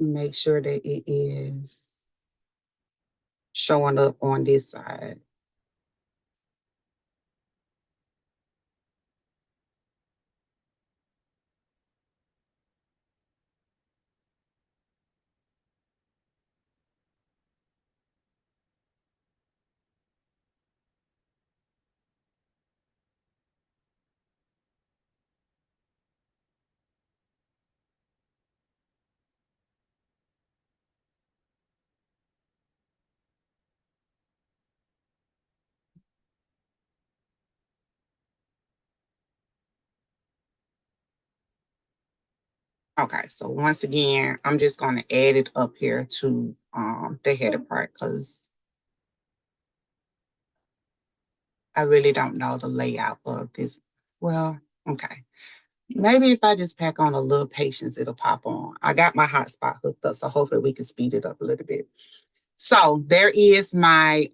Make sure that it is showing up on this side. Okay, so once again, I'm just going to add it up here to the header part because I really don't know the layout of this. Well, okay. Maybe if I just pack on a little patience, it'll pop on. I got my hotspot hooked up, so hopefully we can speed it up a little bit. So there is my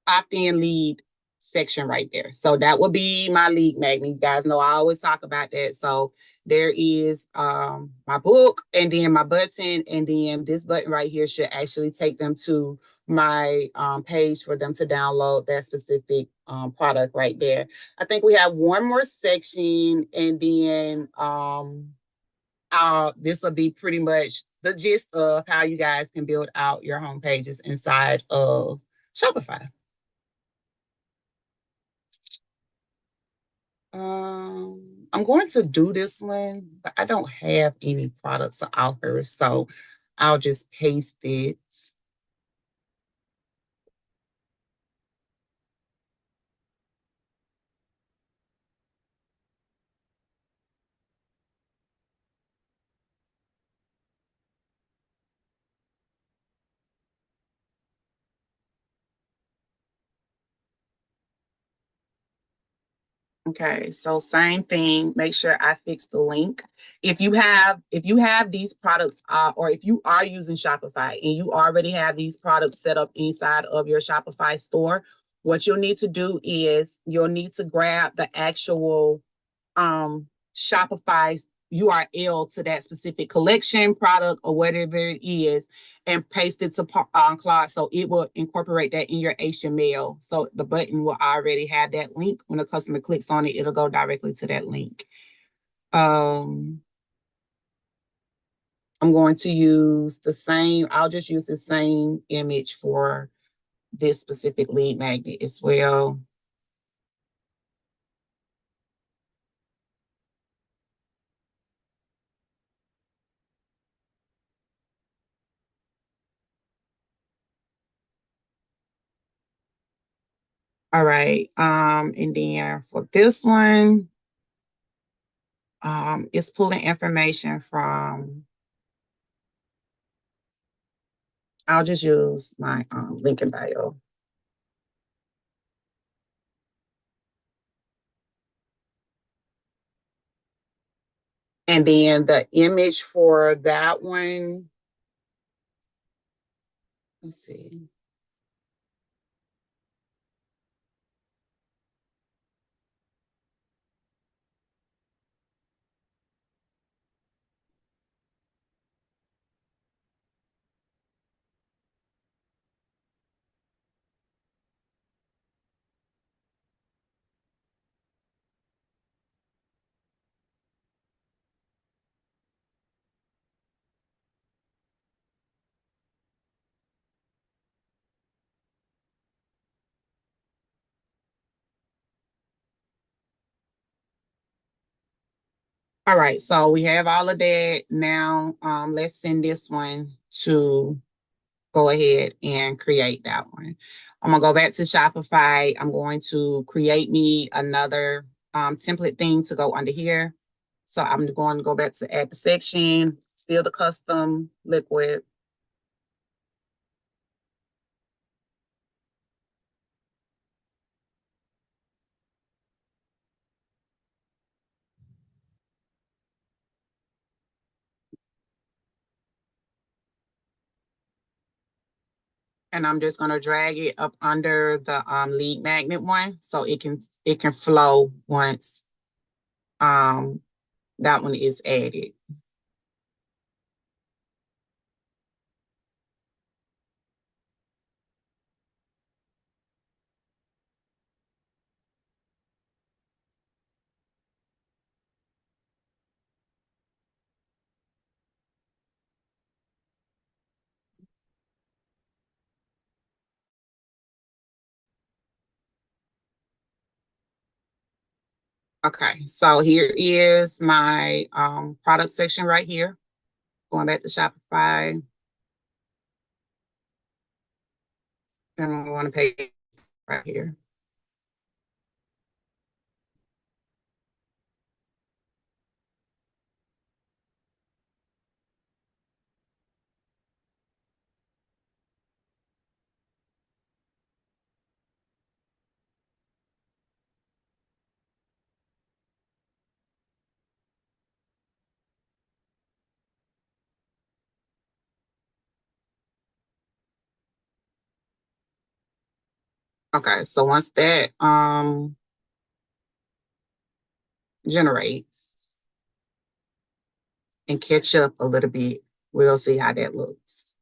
opt-in lead section right there. So that will be my lead magnet. You guys know I always talk about that. So there is my book and then my button, and then this button right here should actually take them to my page for them to download that specific product right there. I think we have one more section, and then this will be pretty much the gist of how you guys can build out your home pages inside of Shopify. I'm going to do this one, but I don't have any products or offers, so I'll just paste it. Okay, so same thing. Make sure I fix the link. If you have these products, or if you are using Shopify and you already have these products set up inside of your Shopify store, what you'll need to do is you'll need to grab the actual Shopify's URL to that specific collection, product, or whatever it is, and paste it to Claude, so it will incorporate that in your HTML. So the button will already have that link. When a customer clicks on it, it'll go directly to that link. I'm going to use the same, I'll just use the same image for this specific lead magnet as well. All right. And then for this one, it's pulling information from, I'll just use my link in bio. And then the image for that one, let's see. All right, so we have all of that. Now, let's send this one to go ahead and create that one. I'm gonna go back to Shopify. I'm going to create me another template thing to go under here. So I'm going to go back to add the section, still the custom liquid. And I'm just gonna drag it up under the lead magnet one so it can flow once that one is added. Okay, so here is my product section right here. Going back to Shopify. And I want to pay right here. Okay, so once that generates and catch up a little bit, we'll see how that looks.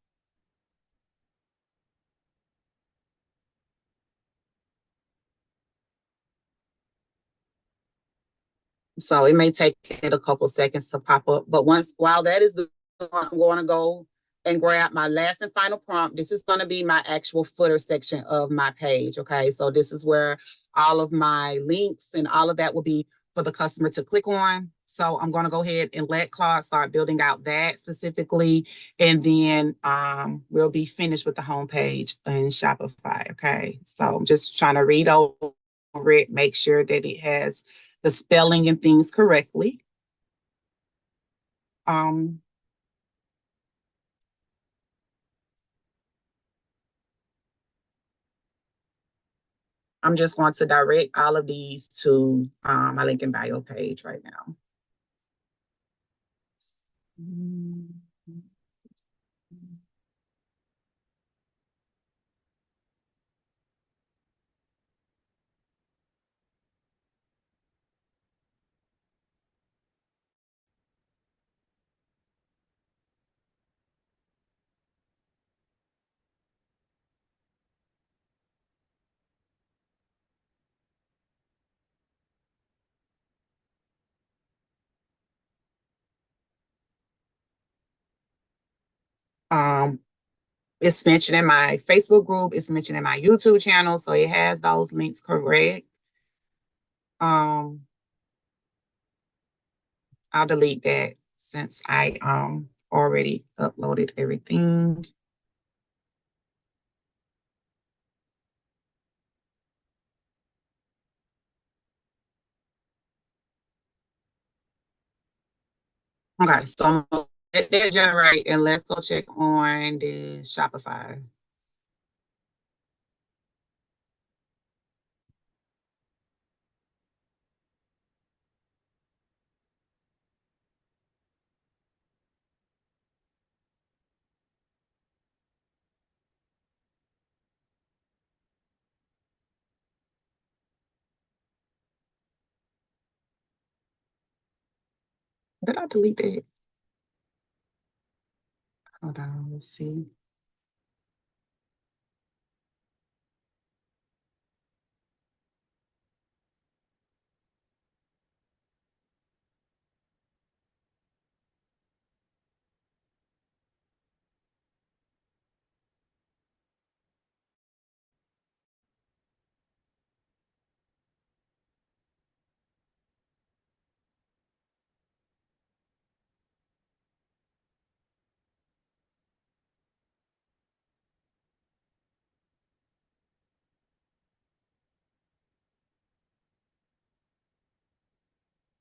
So it may take it a couple seconds to pop up, but while that is I'm going to go and grab my last and final prompt. This is going to be my actual footer section of my page. Okay, so this is where all of my links and all of that will be for the customer to click on. So I'm going to go ahead and let Claude start building out that specifically, and then we'll be finished with the homepage in Shopify. Okay, so I'm just trying to read over it, make sure that it has the spelling and things correctly. Um, I'm just going to direct all of these to my link in bio page right now. It's mentioned in my Facebook group. It's mentioned in my YouTube channel. So it has those links correct. I'll delete that since I already uploaded everything. Okay, so let that generate and let's go check on the Shopify. Did I delete that? Hold on, let's see.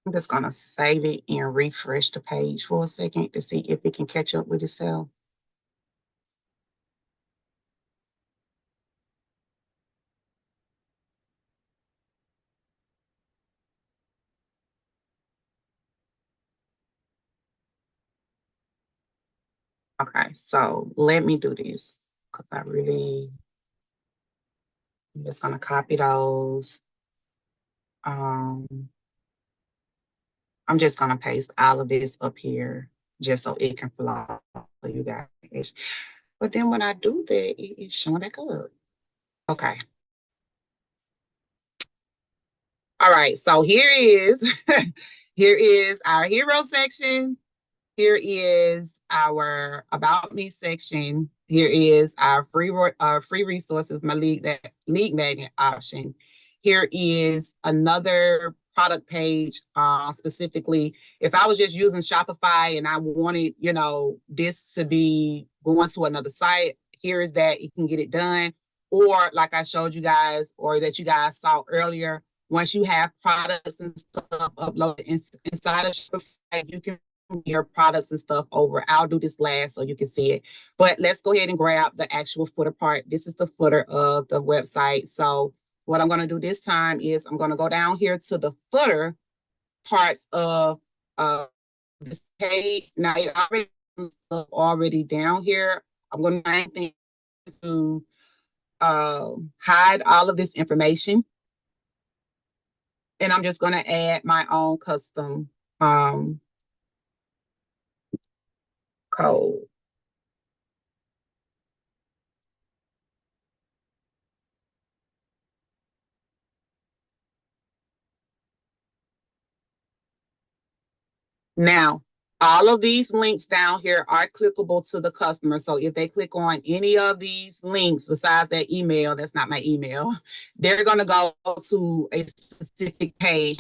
I'm just gonna save it and refresh the page for a second to see if it can catch up with itself. Okay, so let me do this because I'm just gonna copy those. I'm just gonna paste all of this up here just so it can flow for you guys. But then when I do that, it's showing back up. Okay. All right. So here is here is our hero section. Here is our About Me section. Here is our free resources, my lead magnet option. Here is another product page. Specifically, if I was just using Shopify and I wanted, this to be going to another site, here is that you can get it done. Or like I showed you guys, or that you guys saw earlier, once you have products and stuff uploaded inside of Shopify, you can your products and stuff over. I'll do this last so you can see it. But let's go ahead and grab the actual footer part. This is the footer of the website. So what I'm going to do this time is I'm going to go down here to the footer parts of this page. Now it already down here. I'm going to hide all of this information. And I'm just going to add my own custom code. Now, all of these links down here are clickable to the customer. So if they click on any of these links besides that email, that's not my email, they're going to go to a specific page.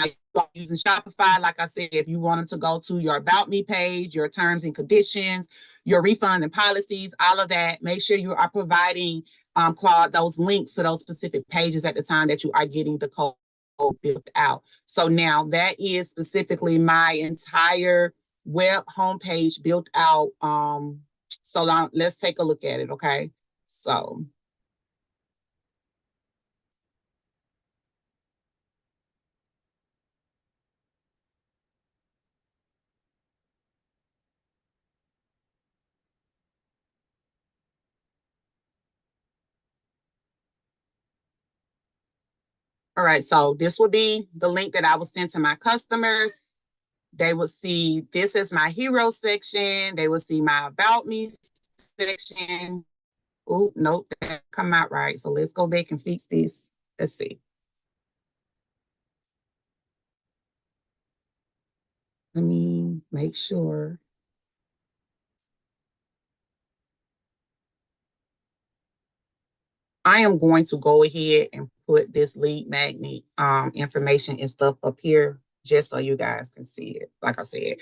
Using Shopify, like I said, if you want them to go to your About Me page, your terms and conditions, your refund and policies, all of that, make sure you are providing Claude those links to those specific pages at the time that you are getting the code built out. So now that is specifically my entire web homepage built out. So now let's take a look at it. Okay. So. All right. So this would be the link that I will send to my customers. They will see this is my hero section. They will see my About Me section. Oh, nope, that come out right. So let's go back and fix this. Let's see. Let me make sure. I am going to go ahead and put this lead magnet information and stuff up here just so you guys can see it. Like I said,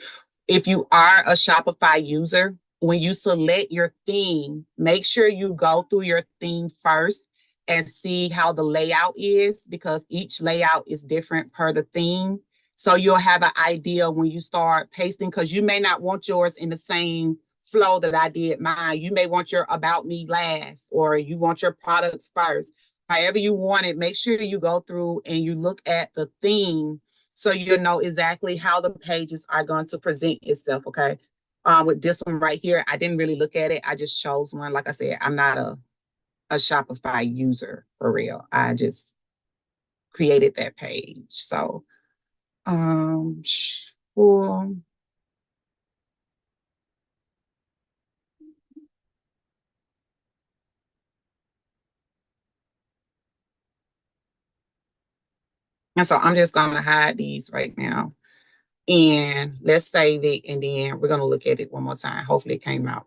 if you are a Shopify user, when you select your theme, make sure you go through your theme first and see how the layout is, because each layout is different per the theme. So you'll have an idea when you start pasting, because you may not want yours in the same flow that I did mine. You may want your about me last, or you want your products first. However you want it, make sure you go through and you look at the theme so you'll know exactly how the pages are going to present itself, okay? With this one right here, I didn't really look at it. I just chose one. Like I said, I'm not a Shopify user for real. I just created that page. So, well, and so I'm just going to hide these right now. And let's save it, and then we're going to look at it one more time. Hopefully it came out.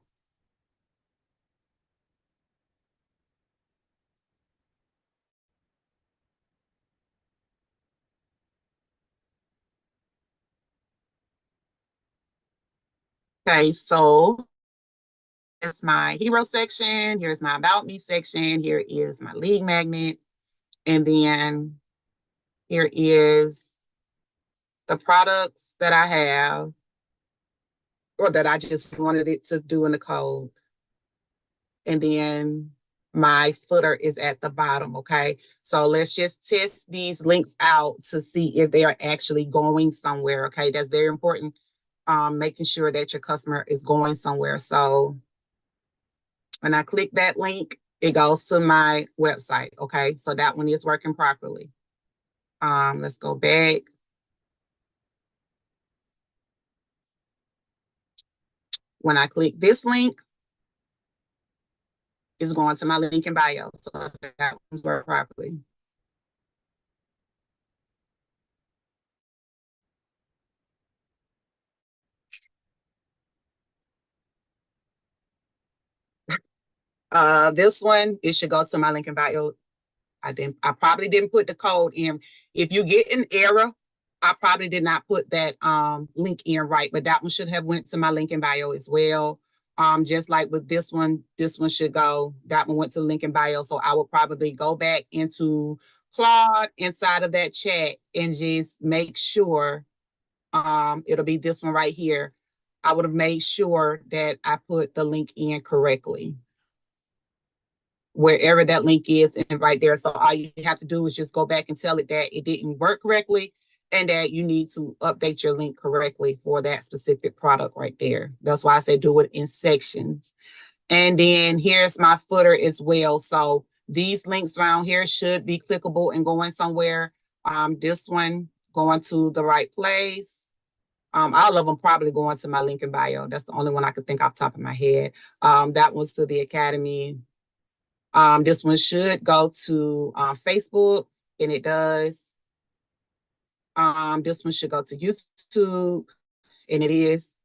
Okay, so it's my hero section. Here's my about me section. Here is my lead magnet. And then here is the products that I have, or that I just wanted it to do in the code. And then my footer is at the bottom, okay? So let's just test these links out to see if they are actually going somewhere, okay? That's very important, making sure that your customer is going somewhere. So when I click that link, it goes to my website, okay? So that one is working properly. Let's go back. When I click this link, it's going to my link in bio. So that one's worked properly. This one, it should go to my link in bio. I probably didn't put the code in. If you get an error, I probably did not put that link in right, but that one should have went to my link in bio as well. Just like with this one should go. That one went to link in bio. So I will probably go back into Claude inside of that chat and just make sure it'll be this one right here. I would have made sure that I put the link in correctly, wherever that link is, and right there. So all you have to do is just go back and tell it that it didn't work correctly and that you need to update your link correctly for that specific product right there. That's why I say do it in sections. And then here's my footer as well. So these links around here should be clickable and going somewhere. This one going to the right place. All of them probably going to my link in bio. That's the only one I could think off the top of my head. That one's to the Academy. This one should go to Facebook, and it does. This one should go to YouTube, and it is.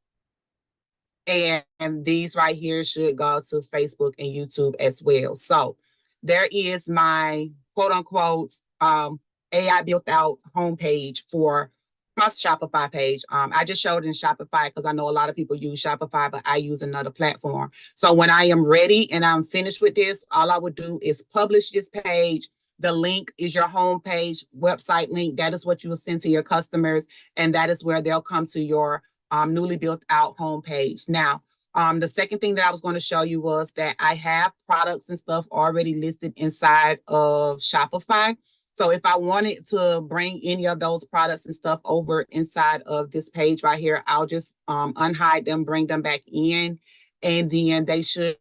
And these right here should go to Facebook and YouTube as well. So there is my quote unquote AI built out homepage for my Shopify page. I just showed it in Shopify because I know a lot of people use Shopify, but I use another platform. So when I am ready and I'm finished with this, all I would do is publish this page. The link is your homepage website link. That is what you will send to your customers, and that is where they'll come to your newly built out homepage. Now, the second thing that I was going to show you was that I have products and stuff already listed inside of Shopify. So if I wanted to bring any of those products and stuff over inside of this page right here, I'll just unhide them, bring them back in, and then they should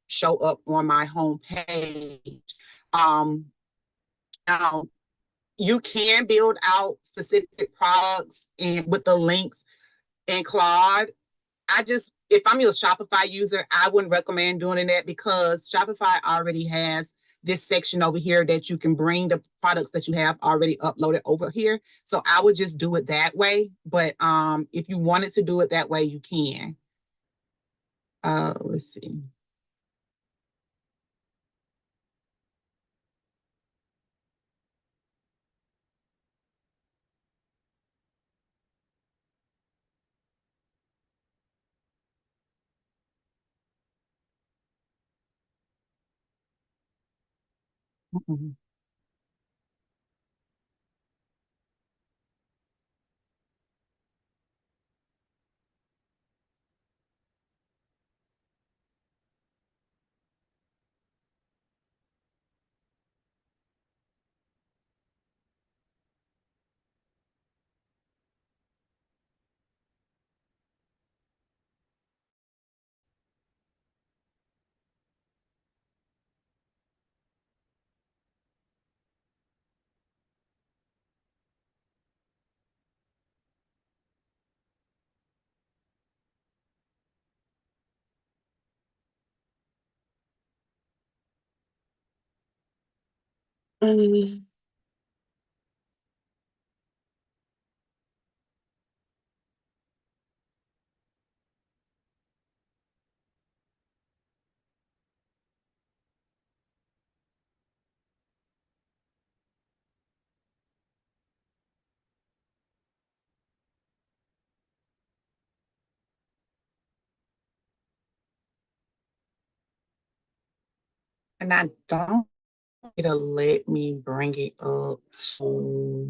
show up on my home page. Now, you can build out specific products and with the links in Claude. If I'm your Shopify user, I wouldn't recommend doing that because Shopify already has this section over here that you can bring the products that you have already uploaded over here. So I would just do it that way. But if you wanted to do it that way, you can. Let's see. Mhm. Mm. And I don't it'll let me bring it up to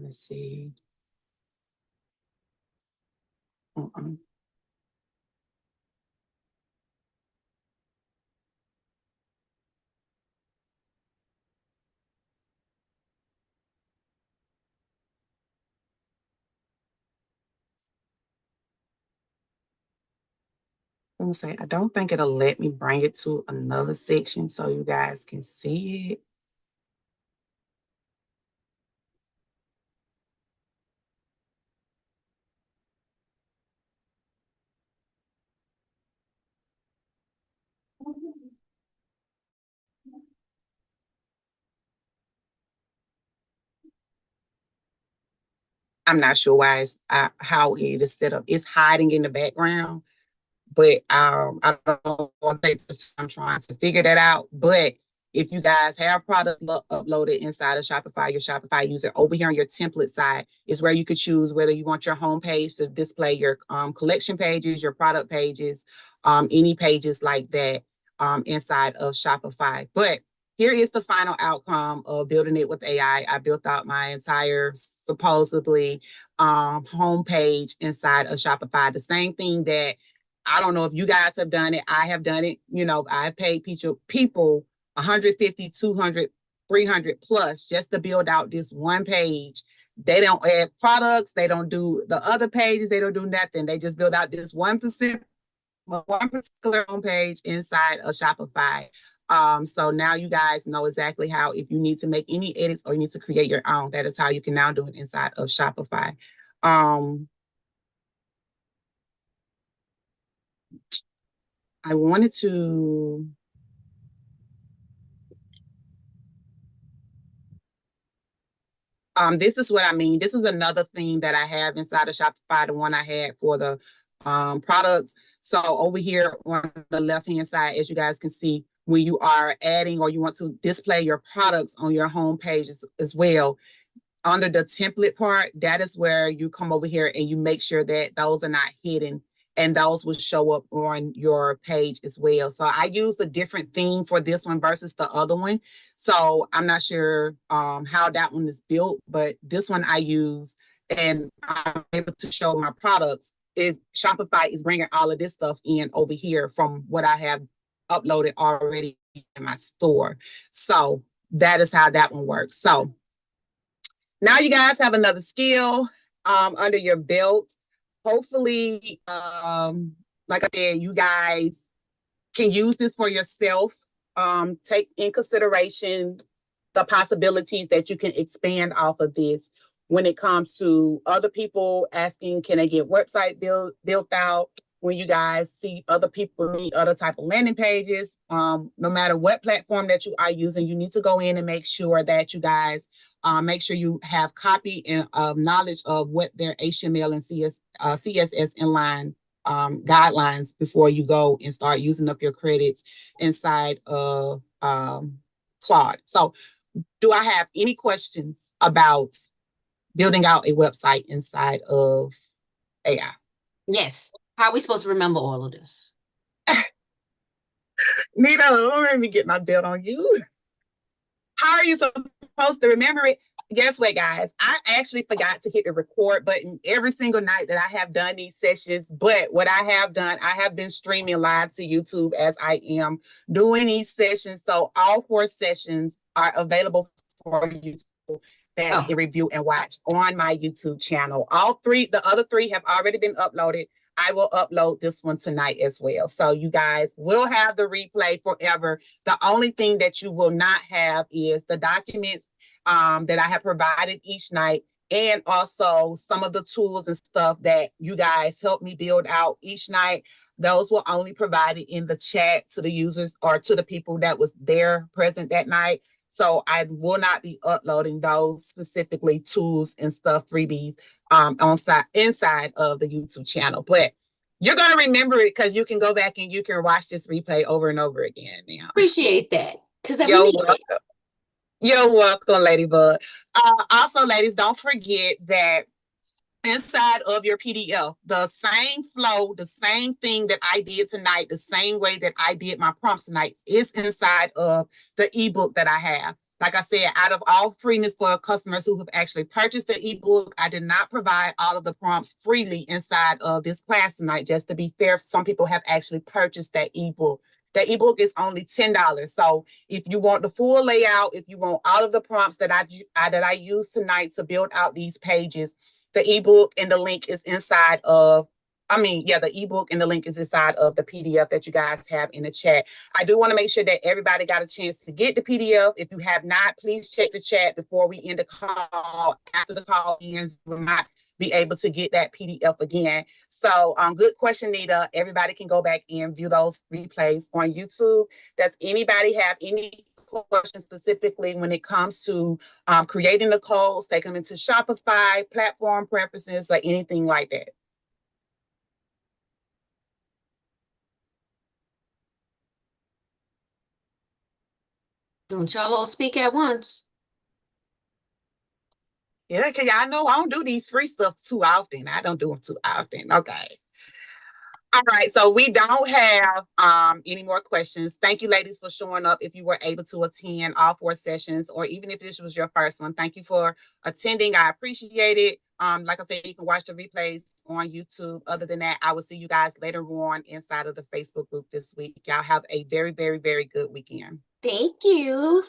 let's see. Uh-uh. Let me say, I don't think it'll let me bring it to another section so you guys can see it. I'm not sure why it's how it is set up. It's hiding in the background, but I don't want to take this. I'm trying to figure that out. But if you guys have products uploaded inside of Shopify, your Shopify user over here on your template side is where you could choose whether you want your home page to display your collection pages, your product pages, any pages like that inside of Shopify. But here is the final outcome of building it with AI. I built out my entire supposedly homepage inside of Shopify. The same thing that I don't know if you guys have done it. I have done it. You know, I've paid people 150, 200, 300 plus just to build out this one page. They don't add products. They don't do the other pages. They don't do nothing. They just build out this one particular homepage inside of Shopify. So now you guys know exactly how, if you need to make any edits or you need to create your own, that is how you can now do it inside of Shopify. Um, I wanted to this is what I mean. This is another thing that I have inside of Shopify, the one I had for the products. So over here on the left-hand side, as you guys can see, when you are adding or you want to display your products on your home page as well, under the template part, that is where you come over here and you make sure that those are not hidden and those will show up on your page as well. So I use a different theme for this one versus the other one. So I'm not sure how that one is built, but this one I use and I'm able to show my products. Is Shopify is bringing all of this stuff in over here from what I have uploaded already in my store. So that is how that one works. So now you guys have another skill under your belt. Hopefully, like I said, you guys can use this for yourself. Take in consideration the possibilities that you can expand off of this when it comes to other people asking, can they get website built out? When you guys see other people need other type of landing pages, no matter what platform that you are using, you need to go in and make sure that you guys make sure you have copy and knowledge of what their HTML and CSS inline guidelines before you go and start using up your credits inside of Claude. So, do I have any questions about building out a website inside of AI? Yes. How are we supposed to remember all of this? Nita, let me get my belt on you. How are you supposed to remember it? Guess what, guys? I actually forgot to hit the record button every single night that I have done these sessions. But what I have done, I have been streaming live to YouTube as I am doing these sessions. So all 4 sessions are available for you to back Oh, and review and watch on my YouTube channel. The other 3 have already been uploaded. I will upload this one tonight as well. So you guys will have the replay forever. The only thing that you will not have is the documents that I have provided each night, and also some of the tools and stuff that you guys helped me build out each night. Those were only provided in the chat to the users or to the people that was there present that night. So I will not be uploading those specifically tools and stuff, freebies, inside of the YouTube channel. But you're gonna remember it because you can go back and you can watch this replay over and over again. Now, appreciate that because we you're need it. welcome. You're welcome, Ladybug. Also, ladies, don't forget that inside of your PDF, the same flow, the same thing that I did tonight, the same way that I did my prompts tonight is inside of the ebook that I have. Like I said, out of all freeness for customers who have actually purchased the ebook, I did not provide all of the prompts freely inside of this class tonight. Just to be fair, some people have actually purchased that ebook. The ebook is only $10. So if you want the full layout, if you want all of the prompts that I use tonight to build out these pages, the ebook and the link is inside of the ebook and the link is inside of the PDF that you guys have in the chat. I do want to make sure that everybody got a chance to get the PDF. If you have not, please check the chat before we end the call. After the call ends, we will not be able to get that PDF again. So good question, Nita. Everybody can go back and view those replays on YouTube. Does anybody have any questions specifically when it comes to creating the codes, take them into Shopify, platform preferences, or anything like that? Don't y'all all speak at once. Yeah, because y'all know I don't do these free stuff too often. I don't do them too often. Okay. All right, so we don't have any more questions. Thank you, ladies, for showing up. If you were able to attend all 4 sessions, or even if this was your first one, thank you for attending. I appreciate it. Like I said, you can watch the replays on YouTube. Other than that, I will see you guys later on inside of the Facebook group this week. Y'all have a very, very, very good weekend. Thank you.